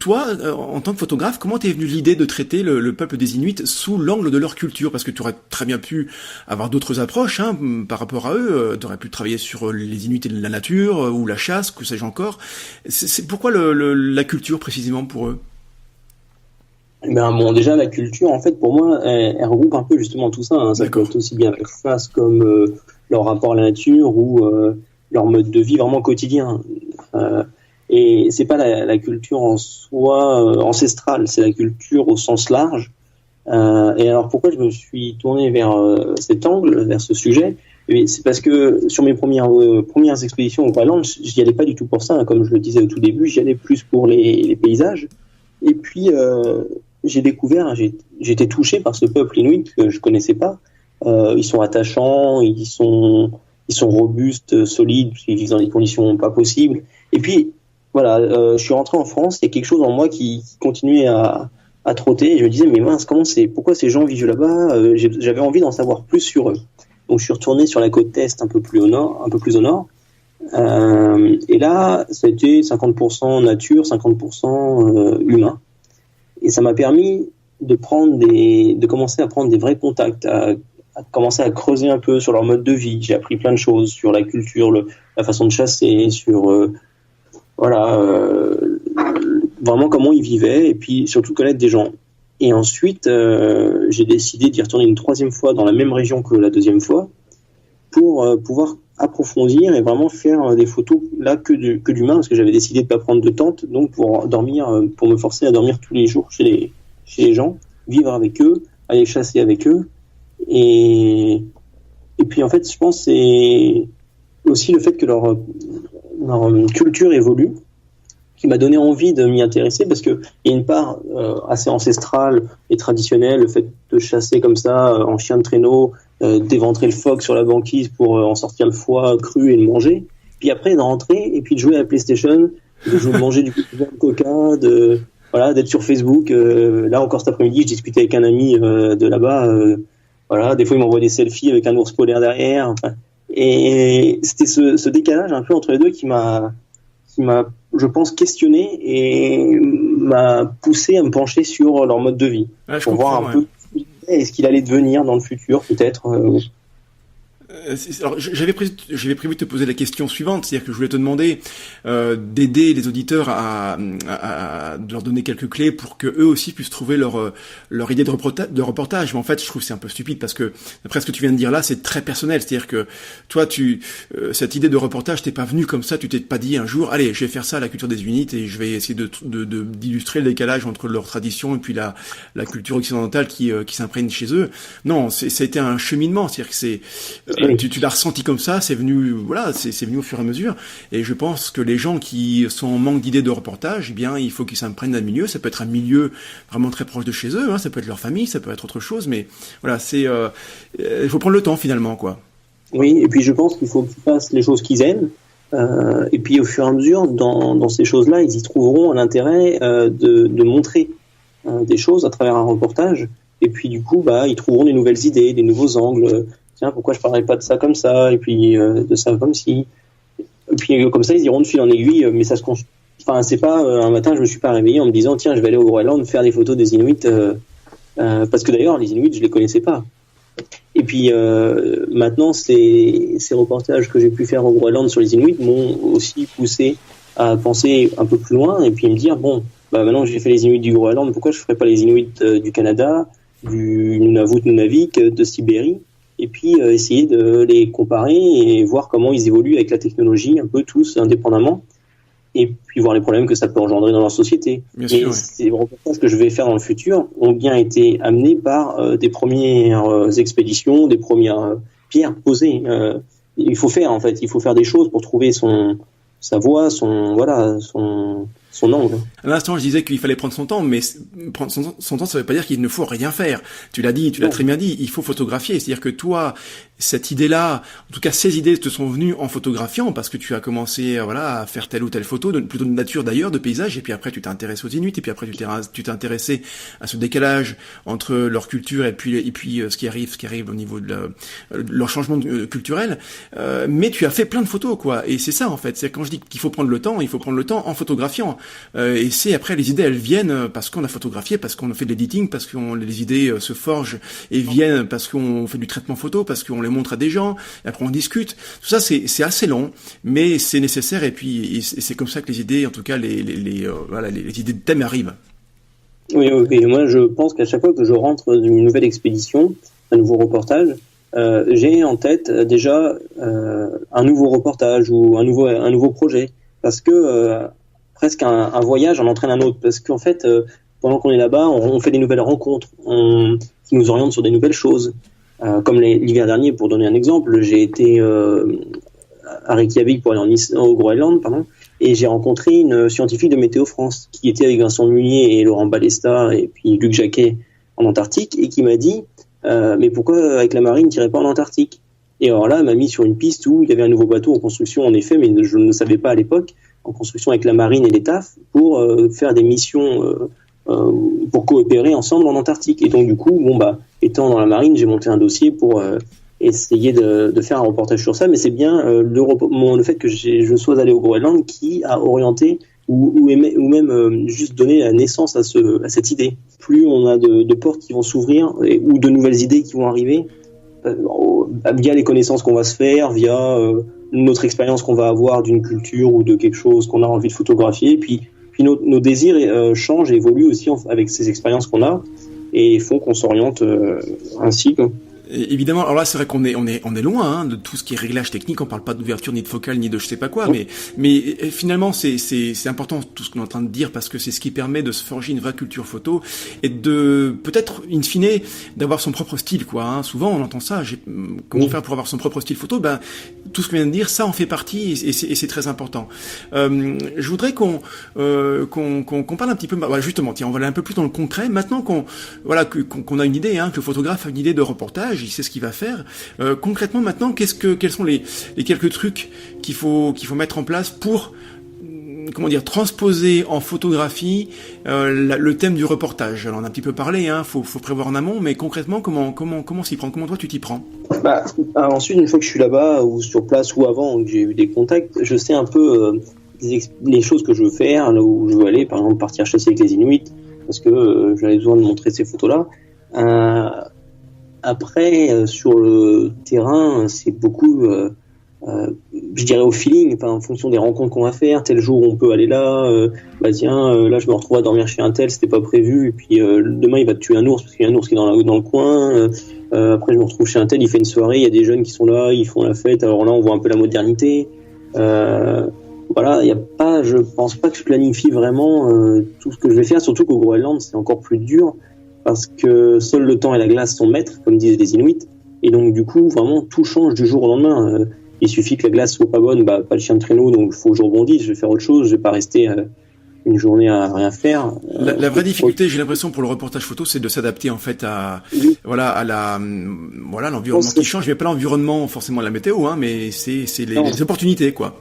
Toi, en tant que photographe, comment t'es venu l'idée de traiter le peuple des Inuits sous l'angle de leur culture? Parce que tu aurais très bien pu avoir d'autres approches par rapport à eux. Tu aurais pu travailler sur les Inuits et la nature ou la chasse, que sais-je encore. C'est pourquoi la culture précisément pour eux? Déjà la culture, en fait, pour moi, elle regroupe un peu justement tout ça. Ça peut être aussi bien la chasse comme leur rapport à la nature ou leur mode de vie vraiment quotidien. Et c'est pas la culture en soi ancestrale, c'est la culture au sens large. Et alors pourquoi je me suis tourné vers cet angle, vers ce sujet? C'est parce que sur mes premières expéditions au Groenland, j'y allais pas du tout pour ça. Comme je le disais au tout début, j'y allais plus pour les paysages. Et puis j'ai découvert, j'étais touché par ce peuple inuit que je connaissais pas. Ils sont attachants, ils sont robustes, solides, ils vivent dans des conditions pas possibles. Et puis voilà, je suis rentré en France, il y a quelque chose en moi qui continuait à trotter. Et je me disais mais mince, pourquoi ces gens vivent là-bas? J'avais envie d'en savoir plus sur eux. Donc je suis retourné sur la côte est, un peu plus au nord. Et là, ça a été 50% nature, 50% humain. Et ça m'a permis de commencer à prendre des vrais contacts, à commencer à creuser un peu sur leur mode de vie. J'ai appris plein de choses sur la culture, la façon de chasser, sur vraiment comment ils vivaient, et puis surtout connaître des gens. Et ensuite, j'ai décidé d'y retourner une troisième fois dans la même région que la deuxième fois pour pouvoir approfondir et vraiment faire des photos là que d'humains, parce que j'avais décidé de pas prendre de tente, donc pour me forcer à dormir tous les jours chez les gens, vivre avec eux, aller chasser avec eux. Et puis en fait, je pense que c'est aussi le fait que leur culture évolue qui m'a donné envie de m'y intéresser, parce que il y a une part assez ancestrale et traditionnelle, le fait de chasser comme ça en chien de traîneau, d'éventrer le phoque sur la banquise pour en sortir le foie cru et le manger, puis après de rentrer et puis de jouer à la PlayStation, de manger du coca, d'être sur Facebook. Là encore cet après-midi, je discutais avec un ami de là-bas. Des fois il m'envoie des selfies avec un ours polaire derrière. Et c'était ce décalage un peu entre les deux qui m'a, je pense, questionné et m'a poussé à me pencher sur leur mode de vie, pour voir un peu est-ce qu'il allait devenir dans le futur, peut-être. Alors, j'avais prévu de te poser la question suivante, c'est-à-dire que je voulais te demander d'aider les auditeurs à de leur donner quelques clés pour que eux aussi puissent trouver leur idée de reportage. Mais en fait, je trouve que c'est un peu stupide parce que d'après ce que tu viens de dire là, c'est très personnel. C'est-à-dire que toi, cette idée de reportage t'es pas venue comme ça. Tu t'es pas dit un jour, allez, je vais faire ça à la culture des Inuits et je vais essayer d'illustrer le décalage entre leur tradition et puis la culture occidentale qui s'imprègne chez eux. Non, ça a été un cheminement. C'est-à-dire que tu l'as ressenti comme ça, c'est venu au fur et à mesure. Et je pense que les gens qui sont en manque d'idées de reportage, eh bien, il faut qu'ils s'imprègnent d'un milieu. Ça peut être un milieu vraiment très proche de chez eux, ça peut être leur famille, ça peut être autre chose, mais voilà, il faut prendre le temps finalement, quoi. Oui, et puis je pense qu'il faut qu'ils fassent les choses qu'ils aiment. Et puis au fur et à mesure, dans ces choses-là, ils y trouveront un intérêt de montrer des choses à travers un reportage. Et puis du coup, ils trouveront des nouvelles idées, des nouveaux angles. Tiens, pourquoi je parlerais pas de ça comme ça, et puis de ça comme ci. Et puis comme ça, ils iront de fil en aiguille, mais ça se construit. Enfin, c'est pas un matin, je me suis pas réveillé en me disant tiens, je vais aller au Groenland faire des photos des Inuits, parce que d'ailleurs, les Inuits, je les connaissais pas. Et puis maintenant, ces reportages que j'ai pu faire au Groenland sur les Inuits m'ont aussi poussé à penser un peu plus loin et puis me dire bon, maintenant que j'ai fait les Inuits du Groenland, pourquoi je ferais pas les Inuits du Canada, du Nunavut, de Sibérie? Et puis essayer de les comparer et voir comment ils évoluent avec la technologie, un peu tous indépendamment, et puis voir les problèmes que ça peut engendrer dans leur société. Bien sûr, oui. Ces reportages que je vais faire dans le futur ont bien été amenés par des premières expéditions, des premières pierres posées. Il faut faire des choses pour trouver sa voie, son son angle. À l'instant, je disais qu'il fallait prendre son temps, mais prendre son temps, ça veut pas dire qu'il ne faut rien faire. Tu l'as dit, tu l'as très bien dit, il faut photographier. C'est-à-dire que toi, cette idée-là, en tout cas ces idées te sont venues en photographiant parce que tu as commencé à faire telle ou telle photo, plutôt de nature d'ailleurs, de paysage, et puis après tu t'es intéressé aux Inuits, et puis après tu t'es intéressé à ce décalage entre leur culture et puis ce qui arrive au niveau de leur changement culturel. Mais tu as fait plein de photos, quoi. Et c'est ça en fait. C'est quand je dis qu'il faut prendre le temps, il faut prendre le temps en photographiant. Et c'est après les idées, elles viennent parce qu'on a photographié, parce qu'on a fait de l'editing, parce que les idées se forgent et viennent parce qu'on fait du traitement photo, parce qu'on les montre à des gens, et après on discute. Tout ça, c'est assez long, mais c'est nécessaire, et puis c'est comme ça que les idées, en tout cas les idées de thème arrivent. Oui, moi je pense qu'à chaque fois que je rentre d'une nouvelle expédition, un nouveau reportage, j'ai en tête déjà un nouveau reportage ou un nouveau projet, parce que presque un voyage en entraîne un autre, parce qu'en fait pendant qu'on est là-bas, on fait des nouvelles rencontres qui nous orientent sur des nouvelles choses. Comme l'hiver dernier, pour donner un exemple, j'ai été à Reykjavik pour aller au Groenland, et j'ai rencontré une scientifique de Météo France qui était avec Vincent Munier et Laurent Balesta et puis Luc Jacquet en Antarctique, et qui m'a dit mais pourquoi avec la marine t'irais pas en Antarctique? Et alors là, elle m'a mis sur une piste où il y avait un nouveau bateau en construction, en effet, mais je ne savais pas à l'époque, en construction avec la marine et les TAF pour faire des missions pour coopérer ensemble en Antarctique. Et donc du coup, étant dans la marine, j'ai monté un dossier pour essayer de faire un reportage sur ça, mais c'est bien le fait que je sois allé au Groenland qui a orienté ou même juste donné la naissance à cette idée. Plus on a de portes qui vont s'ouvrir ou de nouvelles idées qui vont arriver via les connaissances qu'on va se faire, via notre expérience qu'on va avoir d'une culture ou de quelque chose qu'on a envie de photographier, puis nos désirs changent et évoluent aussi avec ces expériences qu'on a et font qu'on s'oriente ainsi. Et évidemment, alors là c'est vrai qu'on est loin de tout ce qui est réglage technique, on parle pas d'ouverture ni de focale ni de je sais pas quoi, mais finalement c'est important tout ce qu'on est en train de dire, parce que c'est ce qui permet de se forger une vraie culture photo et de peut-être in fine d'avoir son propre style, quoi. Souvent on entend ça, comment faire pour avoir son propre style photo? Tout ce qu'on vient de dire, ça en fait partie et c'est très important. Je voudrais qu'on parle un petit peu, justement, tiens, on va aller un peu plus dans le concret maintenant qu'on a une idée, que le photographe a une idée de reportage, il sait ce qu'il va faire. Concrètement maintenant, quels sont les quelques trucs qu'il faut mettre en place pour transposer en photographie le thème du reportage? Alors on a un petit peu parlé, faut prévoir en amont, mais concrètement comment s'y prendre? Comment toi tu t'y prends? Ensuite, une fois que je suis là-bas ou sur place ou avant que j'ai eu des contacts, je sais un peu les choses que je veux faire, là où je veux aller, par exemple partir chasser avec les Inuits, parce que j'avais besoin de montrer ces photos-là. Après, sur le terrain, c'est beaucoup, je dirais au feeling, en fonction des rencontres qu'on va faire. Tel jour, on peut aller là. Là, je me retrouve à dormir chez un tel, c'était pas prévu. Et puis demain, il va te tuer un ours parce qu'il y a un ours qui est dans le coin. Après, je me retrouve chez un tel, il fait une soirée, il y a des jeunes qui sont là, ils font la fête. Alors là, on voit un peu la modernité. Je pense pas que je planifie vraiment tout ce que je vais faire. Surtout qu'au Groenland, c'est encore plus dur. Parce que seul le temps et la glace sont maîtres, comme disent les Inuits, et donc du coup vraiment tout change du jour au lendemain. Il suffit que la glace soit pas bonne, pas de chien de traîneau, donc il faut que je rebondisse, je vais faire autre chose, je vais pas rester une journée à rien faire. La vraie difficulté, j'ai l'impression, pour le reportage photo, c'est de s'adapter en fait à l'environnement qui change, mais pas l'environnement forcément la météo, mais c'est les opportunités, quoi.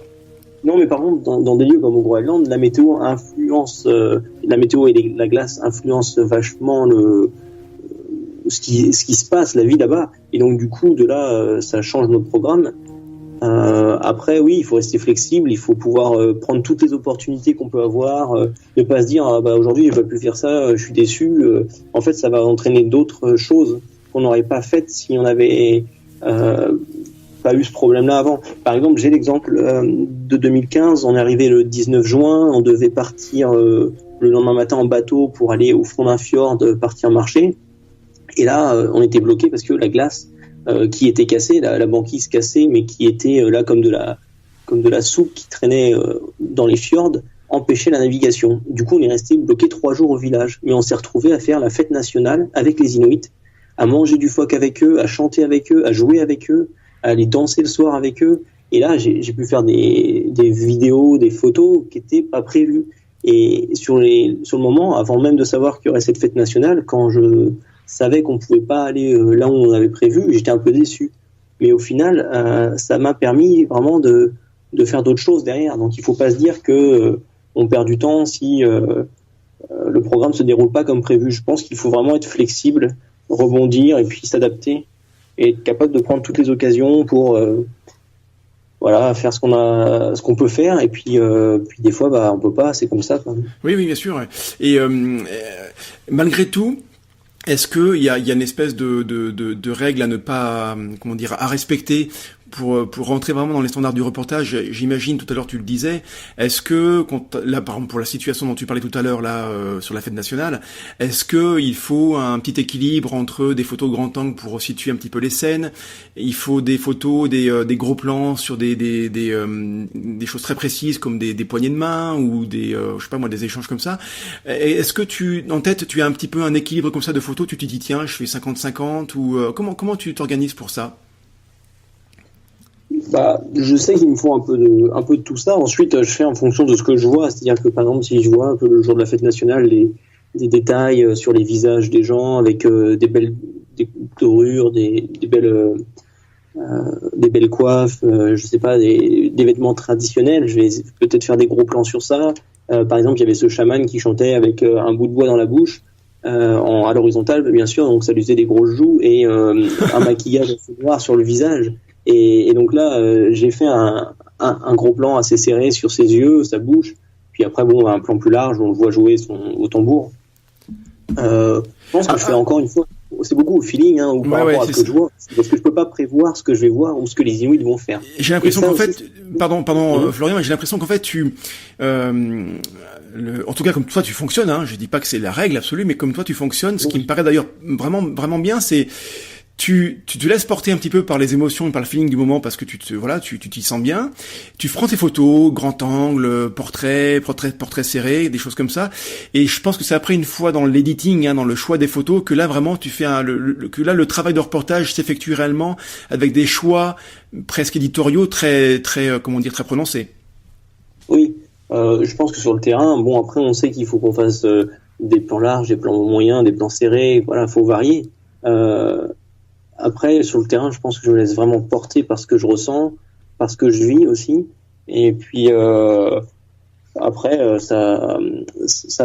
Non, mais par contre, dans des lieux comme au Groenland, la météo et la glace influencent vachement ce qui se passe, la vie là-bas. Et donc, du coup, de là, ça change notre programme. Après, oui, il faut rester flexible, il faut pouvoir prendre toutes les opportunités qu'on peut avoir, ne pas se dire, aujourd'hui, je vais plus faire ça, je suis déçu. En fait, ça va entraîner d'autres choses qu'on n'aurait pas faites si on avait pas eu ce problème-là avant. Par exemple, j'ai l'exemple de 2015, on est arrivé le 19 juin, on devait partir le lendemain matin en bateau pour aller au fond d'un fjord, partir marcher. Et là, on était bloqué parce que la glace qui était cassée, la banquise cassée, mais qui était là comme de la soupe qui traînait dans les fjords, empêchait la navigation. Du coup, on est resté bloqué 3 jours au village. Mais on s'est retrouvé à faire la fête nationale avec les Inuits, à manger du phoque avec eux, à chanter avec eux, à jouer avec eux, à aller danser le soir avec eux. Et là, j'ai pu faire des vidéos, des photos qui n'étaient pas prévues. Et sur le moment, avant même de savoir qu'il y aurait cette fête nationale, quand je savais qu'on pouvait pas aller là où on avait prévu, j'étais un peu déçu. Mais au final, ça m'a permis vraiment de faire d'autres choses derrière. Donc il faut pas se dire que on perd du temps si le programme se déroule pas comme prévu. Je pense qu'il faut vraiment être flexible, rebondir et puis s'adapter et être capable de prendre toutes les occasions pour faire ce qu'on peut faire. Et puis des fois on peut pas, c'est comme ça quoi. Oui, bien sûr. Et malgré tout, est-ce que il y a une espèce de règle à ne pas, à respecter pour rentrer vraiment dans les standards du reportage? J'imagine, tout à l'heure tu le disais, est-ce que là, par exemple, pour la situation dont tu parlais tout à l'heure là sur la fête nationale, est-ce que il faut un petit équilibre entre des photos de grand angle pour situer un petit peu les scènes, il faut des photos, des gros plans sur des choses très précises comme des poignées de main ou des des échanges comme ça? Est-ce que en tête tu as un petit peu un équilibre comme ça de photos, tu te dis tiens, je fais 50-50 ou comment tu t'organises pour ça? Je sais qu'il me faut un peu de tout ça. Ensuite, je fais en fonction de ce que je vois. C'est-à-dire que, par exemple, si je vois un peu le jour de la fête nationale, des détails sur les visages des gens avec des belles dorures, des belles coiffes, je sais pas, des vêtements traditionnels, je vais peut-être faire des gros plans sur ça. Par exemple, il y avait ce chaman qui chantait avec un bout de bois dans la bouche, à l'horizontale, bien sûr, donc ça lui faisait des grosses joues et un maquillage assez noir sur le visage. Et donc là, j'ai fait un gros plan assez serré sur ses yeux, sa bouche, puis après un plan plus large où on le voit jouer au tambour. Je pense que je fais encore une fois, c'est beaucoup au feeling par rapport à ce que je vois, parce que je peux pas prévoir ce que je vais voir ou ce que les Inuits vont faire. J'ai l'impression qu'en fait, pardon Florian, mais j'ai l'impression qu'en fait en tout cas comme toi tu fonctionnes, je dis pas que c'est la règle absolue, mais comme toi tu fonctionnes, ce qui me paraît d'ailleurs vraiment bien, c'est tu te laisses porter un petit peu par les émotions et par le feeling du moment parce que tu t'y sens bien. Tu prends tes photos, grand angle, portrait serré, des choses comme ça. Et je pense que c'est après une fois dans l'editing, dans le choix des photos, que là vraiment tu fais le travail de reportage s'effectue réellement avec des choix presque éditoriaux très très très prononcés. Oui, je pense que sur le terrain, après on sait qu'il faut qu'on fasse des plans larges, des plans moyens, des plans serrés. Voilà, faut varier. Après, sur le terrain, je pense que je me laisse vraiment porter par ce que je ressens, par ce que je vis aussi. Et puis après, ça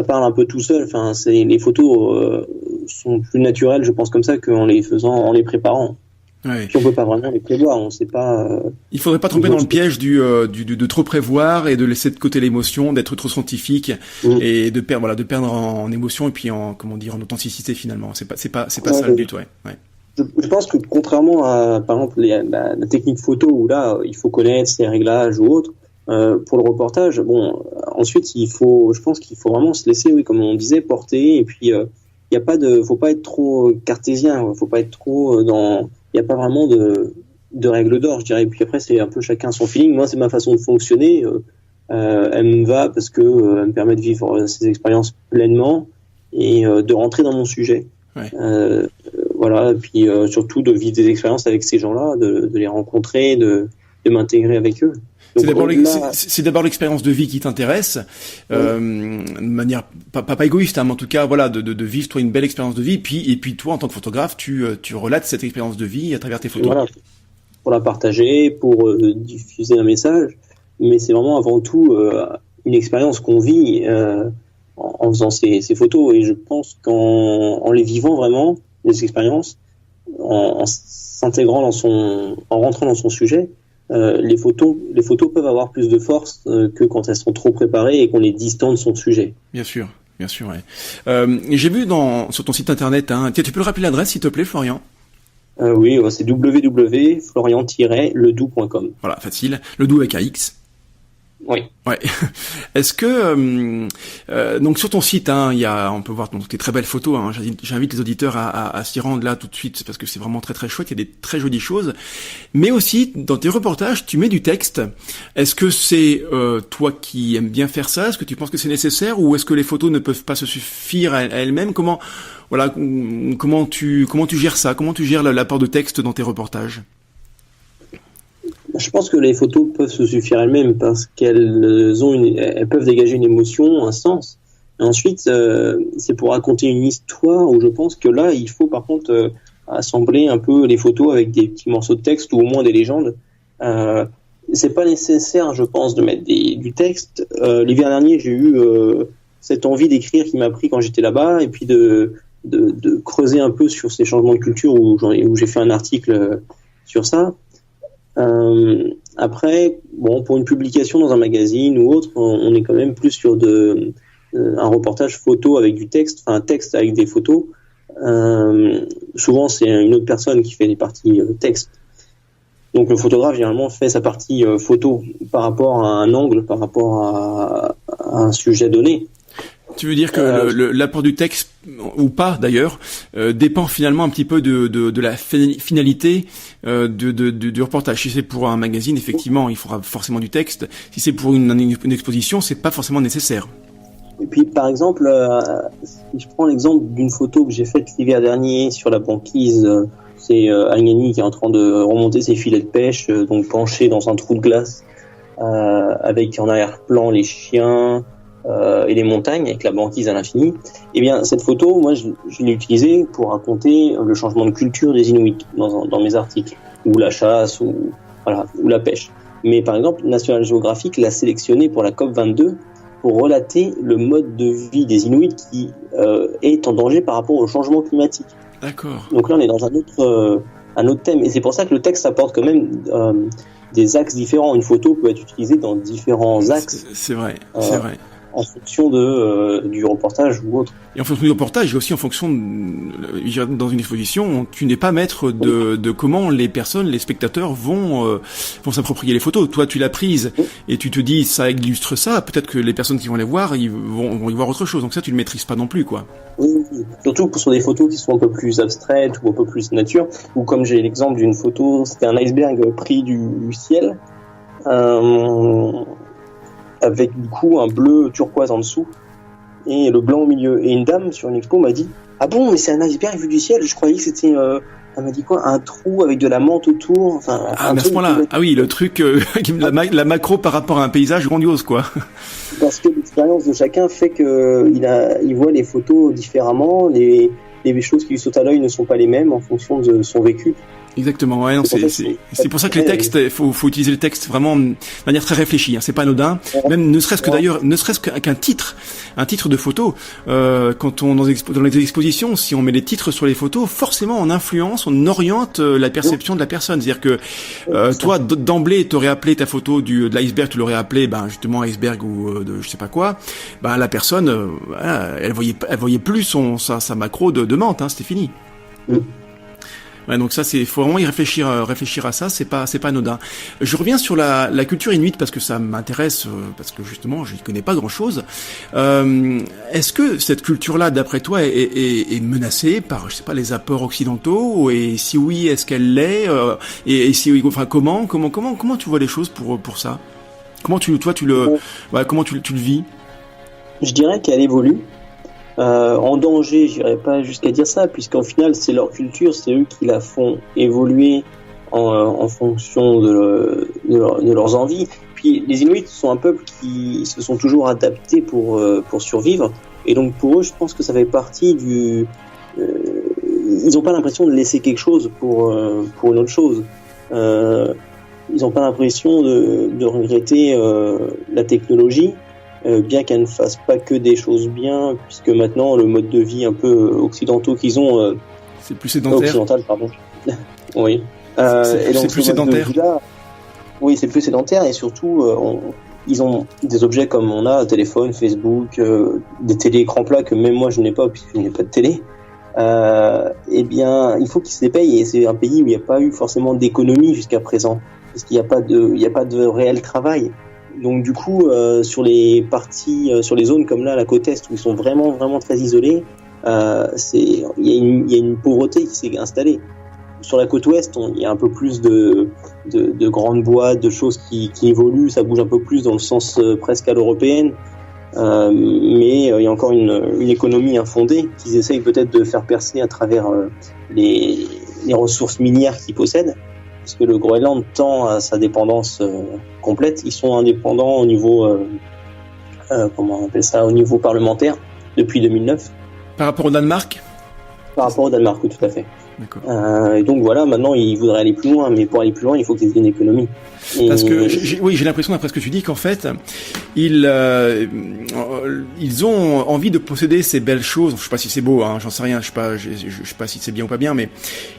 parle un peu tout seul. Enfin, les photos sont plus naturelles, je pense, comme ça qu'en en les préparant. Ouais. Puis on peut pas vraiment les prévoir, on sait pas. Il faudrait pas tomber dans le piège de trop prévoir et de laisser de côté l'émotion, d'être trop scientifique et de perdre en émotion et puis en authenticité finalement. C'est pas ça le but, ouais. Je pense que contrairement à, par exemple, la technique photo où là, il faut connaître ses réglages ou autre, pour le reportage, ensuite, je pense qu'il faut vraiment se laisser, oui, comme on disait, porter, et puis, faut pas être trop cartésien, faut pas être trop il n'y a pas vraiment de règles d'or, je dirais, et puis après, c'est un peu chacun son feeling. Moi, c'est ma façon de fonctionner, elle me va parce que, elle me permet de vivre ces expériences pleinement et de rentrer dans mon sujet. Ouais. Et puis surtout de vivre des expériences avec ces gens-là, de les rencontrer, de m'intégrer avec eux. Donc, c'est d'abord l'expérience de vie qui t'intéresse, de manière pas égoïste, mais en tout cas de vivre toi une belle expérience de vie, et puis toi en tant que photographe, tu relates cette expérience de vie à travers tes photos. Voilà, pour la partager, pour diffuser un message, mais c'est vraiment avant tout une expérience qu'on vit en faisant ces photos, et je pense qu'en les vivant vraiment, les expériences, en s'intégrant en rentrant dans son sujet, les photos peuvent avoir plus de force que quand elles sont trop préparées et qu'on est distant de son sujet. Bien sûr, ouais. J'ai vu sur ton site internet, tiens, tu peux le rappeler l'adresse s'il te plaît, Florian? Oui, c'est www.florian-ledoux.com. Voilà, facile. Ledoux avec un X. Oui. Ouais. Est-ce que donc sur ton site, on peut voir tes très belles photos. J'invite les auditeurs à s'y rendre là tout de suite parce que c'est vraiment très très chouette. Il y a des très jolies choses. Mais aussi dans tes reportages, tu mets du texte. Est-ce que c'est toi qui aimes bien faire ça? Est-ce que tu penses que c'est nécessaire ou est-ce que les photos ne peuvent pas se suffire à elles-mêmes? Comment tu gères ça? Comment tu gères l'apport de texte dans tes reportages? Je pense que les photos peuvent se suffire elles-mêmes parce elles peuvent dégager une émotion, un sens. Et ensuite, c'est pour raconter une histoire où je pense que là, il faut par contre assembler un peu les photos avec des petits morceaux de texte ou au moins des légendes. C'est pas nécessaire, je pense, de mettre du texte. L'hiver dernier, j'ai eu cette envie d'écrire qui m'a pris quand j'étais là-bas, et puis de creuser un peu sur ces changements de culture où j'ai fait un article sur ça. Après, bon, pour une publication dans un magazine ou autre, on est quand même plus sur un reportage photo avec du texte, enfin un texte avec des photos. Souvent, c'est une autre personne qui fait les parties texte. Donc le photographe généralement fait sa partie photo par rapport à un angle, par rapport à un sujet donné. Tu veux dire que l'apport du texte, ou pas d'ailleurs, dépend finalement un petit peu de la finalité du reportage. Si c'est pour un magazine, effectivement, il faudra forcément du texte. Si c'est pour une exposition, c'est pas forcément nécessaire. Et puis par exemple, si je prends l'exemple d'une photo que j'ai faite l'hiver dernier sur la banquise, c'est Agnani qui est en train de remonter ses filets de pêche, donc penché dans un trou de glace, avec en arrière-plan les chiens et les montagnes, avec la banquise à l'infini. Eh bien, cette photo, moi, je l'ai utilisée pour raconter le changement de culture des Inuits dans mes articles, ou la chasse, ou la pêche. Mais par exemple, National Geographic l'a sélectionné pour la COP22 pour relater le mode de vie des Inuits qui est en danger par rapport au changement climatique. D'accord. Donc là, on est dans un autre thème. Et c'est pour ça que le texte apporte quand même des axes différents. Une photo peut être utilisée dans différents axes. C'est vrai, c'est vrai. En fonction du reportage ou autre. Et en fonction du reportage, et aussi en fonction dans une exposition, tu n'es pas maître de comment les personnes, les spectateurs vont s'approprier les photos. Toi, tu l'as prise et tu te dis ça illustre ça. Peut-être que les personnes qui vont les voir, ils vont y voir autre chose. Donc ça, tu le maîtrises pas non plus, quoi. Oui. Surtout sur des photos qui sont un peu plus abstraites ou un peu plus nature. Ou comme j'ai l'exemple d'une photo, c'était un iceberg pris du ciel. Avec du coup un bleu turquoise en dessous et le blanc au milieu. Et une dame sur une expo m'a dit « Ah bon, mais c'est un iceberg vu du ciel, je croyais que c'était... Elle m'a dit quoi ? Un trou avec de la menthe autour. Enfin, à ce point-là. Ah oui, le truc, la macro par rapport à un paysage grandiose, quoi. Parce que l'expérience de chacun fait que il voit les photos différemment, les choses qui lui sautent à l'œil ne sont pas les mêmes en fonction de son vécu. Exactement, ouais, non, c'est pour ça que les textes, faut utiliser le texte vraiment de manière très réfléchie, hein, c'est pas anodin. Même ne serait-ce qu'un titre, de photo, quand dans les expositions, si on met les titres sur les photos, forcément on influence, on oriente la perception de la personne. C'est-à-dire que toi, d'emblée, t'aurais appelé ta photo de l'iceberg, tu l'aurais appelé, justement iceberg ou de je sais pas quoi, la personne, elle voyait plus sa macro de menthe, hein, c'était fini. Ouais, donc ça, faut vraiment y réfléchir à ça, c'est pas anodin. Je reviens sur la culture inuite parce que ça m'intéresse, parce que justement, je n'y connais pas grand chose. Est-ce que cette culture-là, d'après toi, est menacée par, je sais pas, les apports occidentaux? Et si oui, est-ce qu'elle l'est? Et si oui, enfin, comment tu vois les choses pour ça? Comment comment tu le vis? Je dirais qu'elle évolue. En danger, j'irais pas jusqu'à dire ça, puisqu'en final, c'est leur culture, c'est eux qui la font évoluer en fonction de leurs envies. Puis les Inuits sont un peuple qui se sont toujours adaptés pour survivre, et donc pour eux, je pense que ça fait partie ils n'ont pas l'impression de laisser quelque chose pour une autre chose. Ils n'ont pas l'impression de regretter la technologie. Bien qu'elle ne fasse pas que des choses bien, puisque maintenant le mode de vie un peu occidentaux qu'ils ont, c'est plus sédentaire. Occidental, pardon. Oui. C'est plus sédentaire. Oui, c'est plus sédentaire et surtout ils ont des objets comme on a téléphone, Facebook, des télé-écrans plats que même moi je n'ai pas puisque je n'ai pas de télé. Eh bien, il faut qu'ils se les payent et c'est un pays où il n'y a pas eu forcément d'économie jusqu'à présent, parce qu'il n'y a pas de réel travail. Donc du coup, sur les parties, sur les zones comme là, la côte est, où ils sont vraiment, vraiment très isolés, il y a une pauvreté qui s'est installée. Sur la côte ouest, il y a un peu plus de grandes boîtes, de choses qui évoluent, ça bouge un peu plus dans le sens presque à l'européenne, mais il y a encore une économie infondée qu'ils essayent peut-être de faire percer à travers les ressources minières qu'ils possèdent. parce que le Groenland tend à sa dépendance complète. Ils sont indépendants au niveau, comment on appelle ça, au niveau parlementaire depuis 2009. Par rapport au Danemark ? Par rapport au Danemark, oui, tout à fait. D'accord. Et donc voilà, maintenant ils voudraient aller plus loin, mais pour aller plus loin, il faut qu'ils aient une économie. Parce que j'ai l'impression d'après ce que tu dis qu'en fait ils ont envie de posséder ces belles choses. Je sais pas si c'est beau, j'en sais rien. Je sais pas si c'est bien ou pas bien, mais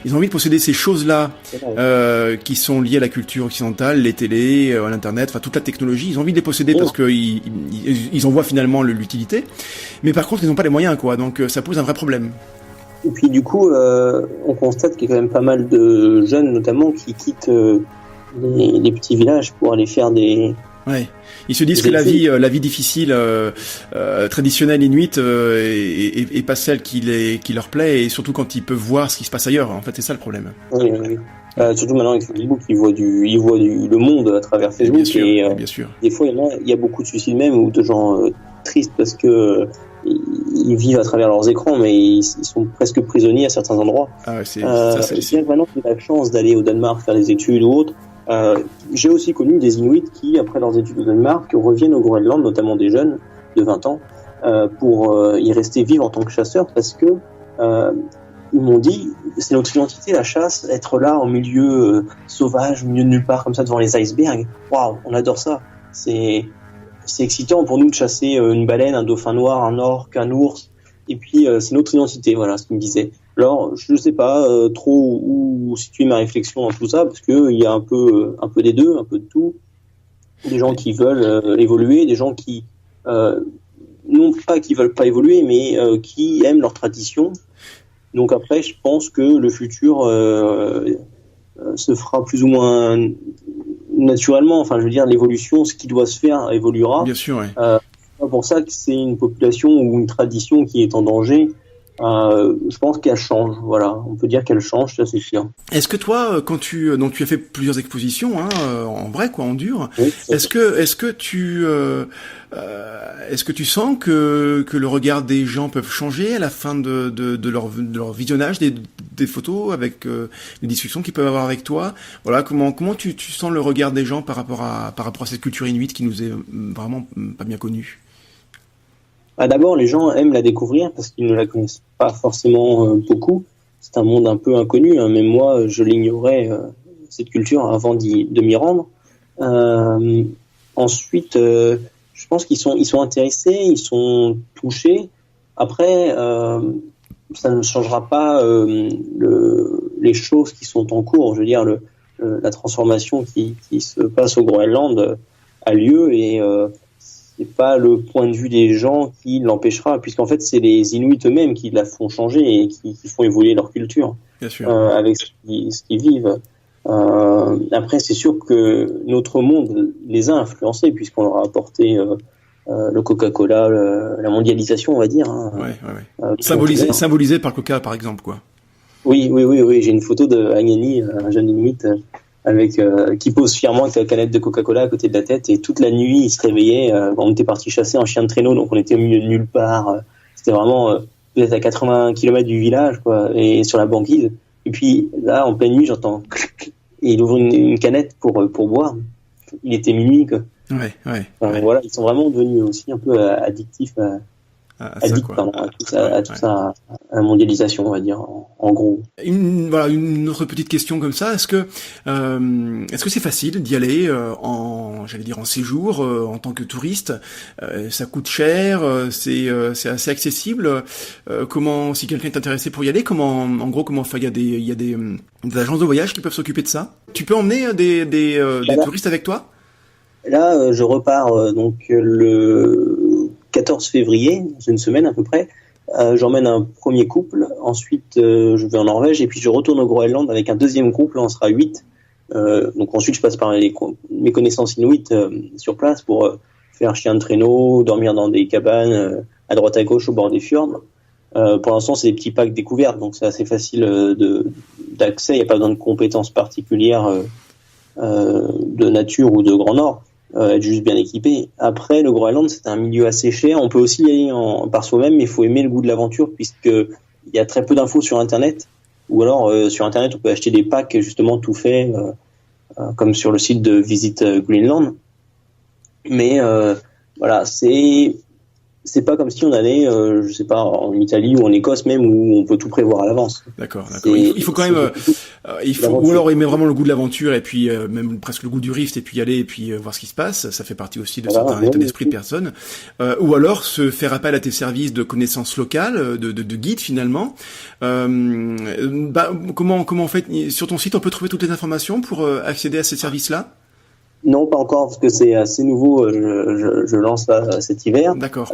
ils ont envie de posséder ces choses-là qui sont liées à la culture occidentale, les télés, l'internet, enfin toute la technologie. Ils ont envie de les posséder parce que ils en voient finalement l'utilité. Mais par contre, ils n'ont pas les moyens, quoi. Donc ça pose un vrai problème. Et puis du coup, on constate qu'il y a quand même pas mal de jeunes, notamment, qui quittent les petits villages pour aller faire des... Ouais. Ils se disent que la vie difficile, traditionnelle inuite, est pas celle qui leur plaît, et surtout quand ils peuvent voir ce qui se passe ailleurs. En fait, c'est ça le problème. Oui. Surtout maintenant avec Facebook, ils voient le monde à travers Facebook. Bien sûr. Des fois, il y a beaucoup de suicides même, ou de gens tristes parce que ils vivent à travers leurs écrans, mais ils sont presque prisonniers à certains endroits. Ah ouais, c'est bien que maintenant j'ai la chance d'aller au Danemark faire des études ou autre. J'ai aussi connu des Inuits qui, après leurs études au Danemark, reviennent au Groenland, notamment des jeunes de 20 ans, pour y rester vivre en tant que chasseurs, parce que ils m'ont dit, c'est notre identité, la chasse, être là en milieu sauvage, au milieu de nulle part, comme ça, devant les icebergs. Waouh, on adore ça. C'est excitant pour nous de chasser une baleine, un dauphin noir, un orque, un ours. Et puis, c'est notre identité, voilà ce qu'il me disait. Alors, je ne sais pas trop où situer ma réflexion dans tout ça, parce qu'il y a un peu des deux, un peu de tout. Des gens qui veulent évoluer, des gens qui, non pas qui veulent pas évoluer, mais qui aiment leur tradition. Donc après, je pense que le futur se fera plus ou moins naturellement. Enfin, je veux dire, l'évolution, ce qui doit se faire, évoluera. Bien sûr, oui. C'est pour ça que c'est une population ou une tradition qui est en danger. Je pense qu'elle change, voilà. On peut dire qu'elle change, ça c'est sûr. Est-ce que toi, quand tu as fait plusieurs expositions, en vrai, quoi, en dur, oui, est-ce que tu sens que le regard des gens peuvent changer à la fin de leur visionnage des photos, avec les discussions qu'ils peuvent avoir avec toi? Voilà, comment tu sens le regard des gens par rapport à cette culture inuite qui nous est vraiment pas bien connue? D'abord, les gens aiment la découvrir parce qu'ils ne la connaissent pas forcément beaucoup. C'est un monde un peu inconnu, même moi, je l'ignorais, cette culture, avant de m'y rendre. Ensuite, je pense qu'ils sont intéressés, ils sont touchés. Après, ça ne changera pas les choses qui sont en cours. Je veux dire, la transformation qui se passe au Groenland a lieu, et c'est pas le point de vue des gens qui l'empêchera, puisqu'en fait c'est les Inuits eux-mêmes qui la font changer et qui font évoluer leur culture. Bien sûr. Avec ce qu'ils vivent. Après, c'est sûr que notre monde les a influencés, puisqu'on leur a apporté le Coca-Cola, la mondialisation, on va dire. Ouais. Symbolisé par Coca, par exemple, quoi. Oui. J'ai une photo de Agnani, un jeune Inuit, qui pose fièrement avec la canette de Coca-Cola à côté de la tête, et toute la nuit il se réveillait. On était parti chasser en chien de traîneau, donc on était au milieu de nulle part. C'était vraiment peut-être à 80 km du village, quoi, et sur la banquise. Et puis là, en pleine nuit, j'entends et il ouvre une canette pour boire. Il était minuit, quoi. Ouais. Voilà, ils sont vraiment devenus aussi un peu addictifs à la mondialisation, on va dire, en gros. Une autre petite question comme ça. Est-ce que c'est facile d'y aller en séjour, en tant que touriste? Ça coûte cher, c'est assez accessible. Comment, si quelqu'un est intéressé pour y aller, comment on fait? Il y a des agences de voyage qui peuvent s'occuper de ça. Tu peux emmener des touristes avec toi? Là, je repars donc le 14 février, dans une semaine à peu près. J'emmène un premier couple, ensuite je vais en Norvège, et puis je retourne au Groenland avec un deuxième couple, on sera 8. Donc ensuite je passe par mes connaissances inuites sur place pour faire chien de traîneau, dormir dans des cabanes à droite à gauche au bord des fjords. Pour l'instant c'est des petits packs découvertes, donc c'est assez facile d'accès, il n'y a pas besoin de compétences particulières de nature ou de Grand Nord. Être juste bien équipé. Après, le Groenland, c'est un milieu assez cher. On peut aussi y aller par soi-même, mais il faut aimer le goût de l'aventure, puisqu'il y a très peu d'infos sur Internet. ou alors sur internet on peut acheter des packs justement tout faits, comme sur le site de Visit Greenland. Mais voilà, c'est pas comme si on allait, je sais pas, en Italie ou en Écosse même, où on peut tout prévoir à l'avance. D'accord. Il faut quand même, ou alors aimer vraiment le goût de l'aventure et puis même presque le goût du rift et puis y aller et puis voir ce qui se passe. Ça fait partie aussi de certains états d'esprit de personnes. Ou alors se faire appel à tes services de connaissances locales, de guide finalement. Comment on fait sur ton site? On peut trouver toutes les informations pour accéder à ces services-là? Non, pas encore, parce que c'est assez nouveau. Je lance là cet hiver. D'accord.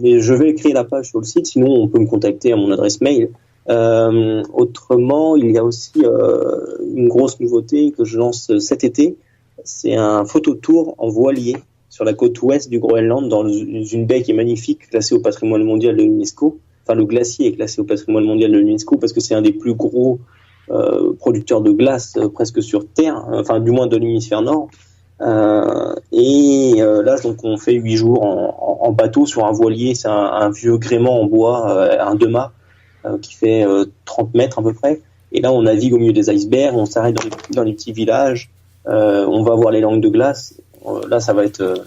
Mais je vais créer la page sur le site. Sinon, on peut me contacter à mon adresse mail. Autrement, il y a aussi une grosse nouveauté que je lance cet été. C'est un phototour en voilier sur la côte ouest du Groenland, dans une baie qui est magnifique, classée au patrimoine mondial de l'UNESCO. Enfin, le glacier est classé au patrimoine mondial de l'UNESCO parce que c'est un des plus gros producteurs de glace presque sur Terre, enfin du moins de l'hémisphère nord. Là, donc, on fait 8 jours en bateau sur un voilier. C'est un vieux gréement en bois, un 2-mâts, qui fait 30 mètres à peu près. Et là, on navigue au milieu des icebergs, on s'arrête dans les petits villages, on va voir les langues de glace. Là, ça va être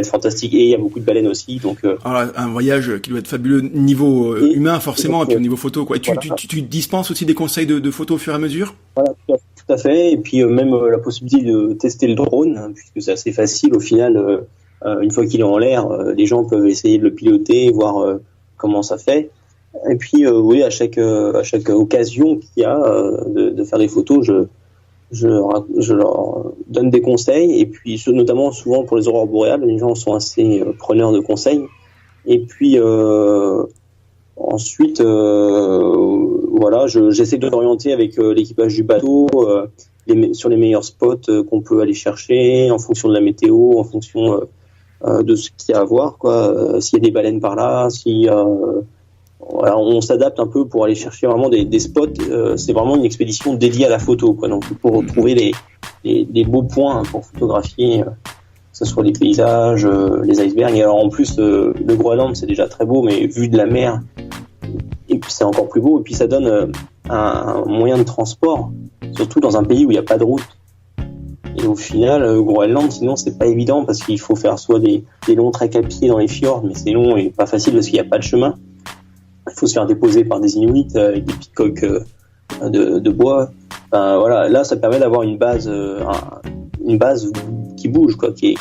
fantastique. Et il y a beaucoup de baleines aussi. Donc, alors, un voyage qui doit être fabuleux niveau humain forcément, et puis au niveau photo, quoi. Et tu dispenses aussi des conseils de photos au fur et à mesure? Voilà, tout à fait. Et puis même la possibilité de tester le drone, puisque c'est assez facile au final. Une fois qu'il est en l'air, les gens peuvent essayer de le piloter, voir comment ça fait. Et puis oui, à chaque occasion qu'il y a de faire des photos, je leur donne des conseils. Et puis notamment souvent pour les aurores boréales, les gens sont assez preneurs de conseils. Et puis ensuite, voilà, j'essaie de l'orienter avec l'équipage du bateau sur les meilleurs spots qu'on peut aller chercher en fonction de la météo, en fonction de ce qu'il y a à voir, quoi. S'il y a des baleines par là, voilà, on s'adapte un peu pour aller chercher vraiment des spots. C'est vraiment une expédition dédiée à la photo, quoi. Donc pour trouver les beaux points pour photographier, que ce soit les paysages, les icebergs. Et alors en plus, le Groenland c'est déjà très beau, mais vu de la mer, et puis c'est encore plus beau. Et puis ça donne un moyen de transport, surtout dans un pays où il n'y a pas de route. Et au final, Groenland, sinon c'est pas évident parce qu'il faut faire soit des longs treks à pied dans les fjords, mais c'est long et pas facile parce qu'il n'y a pas de chemin. Il faut se faire déposer par des Inuits avec des petites coques de bois. Enfin, voilà, là ça permet d'avoir une base qui bouge, quoi, qui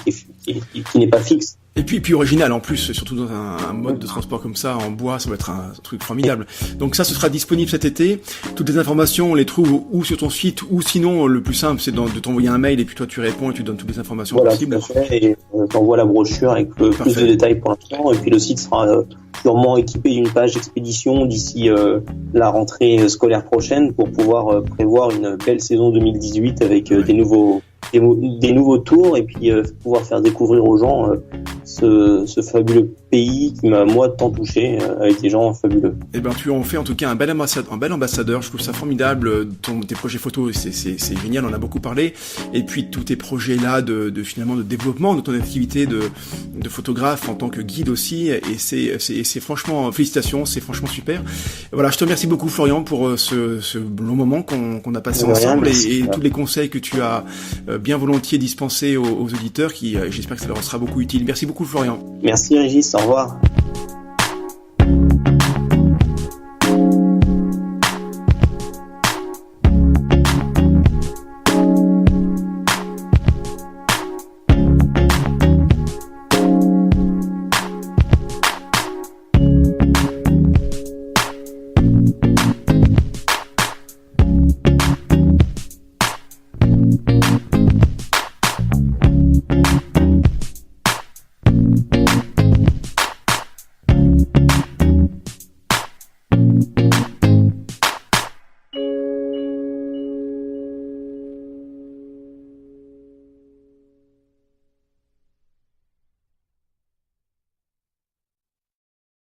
n'est pas fixe. Et puis original en plus, surtout dans un mode de transport comme ça, en bois, ça va être un truc formidable. Donc ça, ce sera disponible cet été. Toutes les informations, on les trouve ou sur ton site, ou sinon, le plus simple, c'est de t'envoyer un mail et puis toi tu réponds et tu donnes toutes les informations possibles. Voilà, et t'envoies la brochure avec plus de détails pour l'instant. Et puis le site sera purement équipé d'une page d'expédition d'ici la rentrée scolaire prochaine pour pouvoir prévoir une belle saison 2018 avec des nouveaux tours et puis pouvoir faire découvrir aux gens ce fabuleux pays qui m'a moi tant touché avec des gens fabuleux. Eh ben tu en fais en tout cas un bel ambassadeur. Je trouve ça formidable. Tes projets photos, c'est génial. On en a beaucoup parlé. Et puis tous tes projets là de finalement de développement de ton activité de photographe en tant que guide aussi. Et c'est franchement félicitations. C'est franchement super. Voilà, je te remercie beaucoup Florian pour ce long moment qu'on a passé ensemble et tous les conseils que tu as bien volontiers dispensés aux auditeurs qui j'espère que ça leur sera beaucoup utile. Merci beaucoup Florian. Merci Régis, au revoir.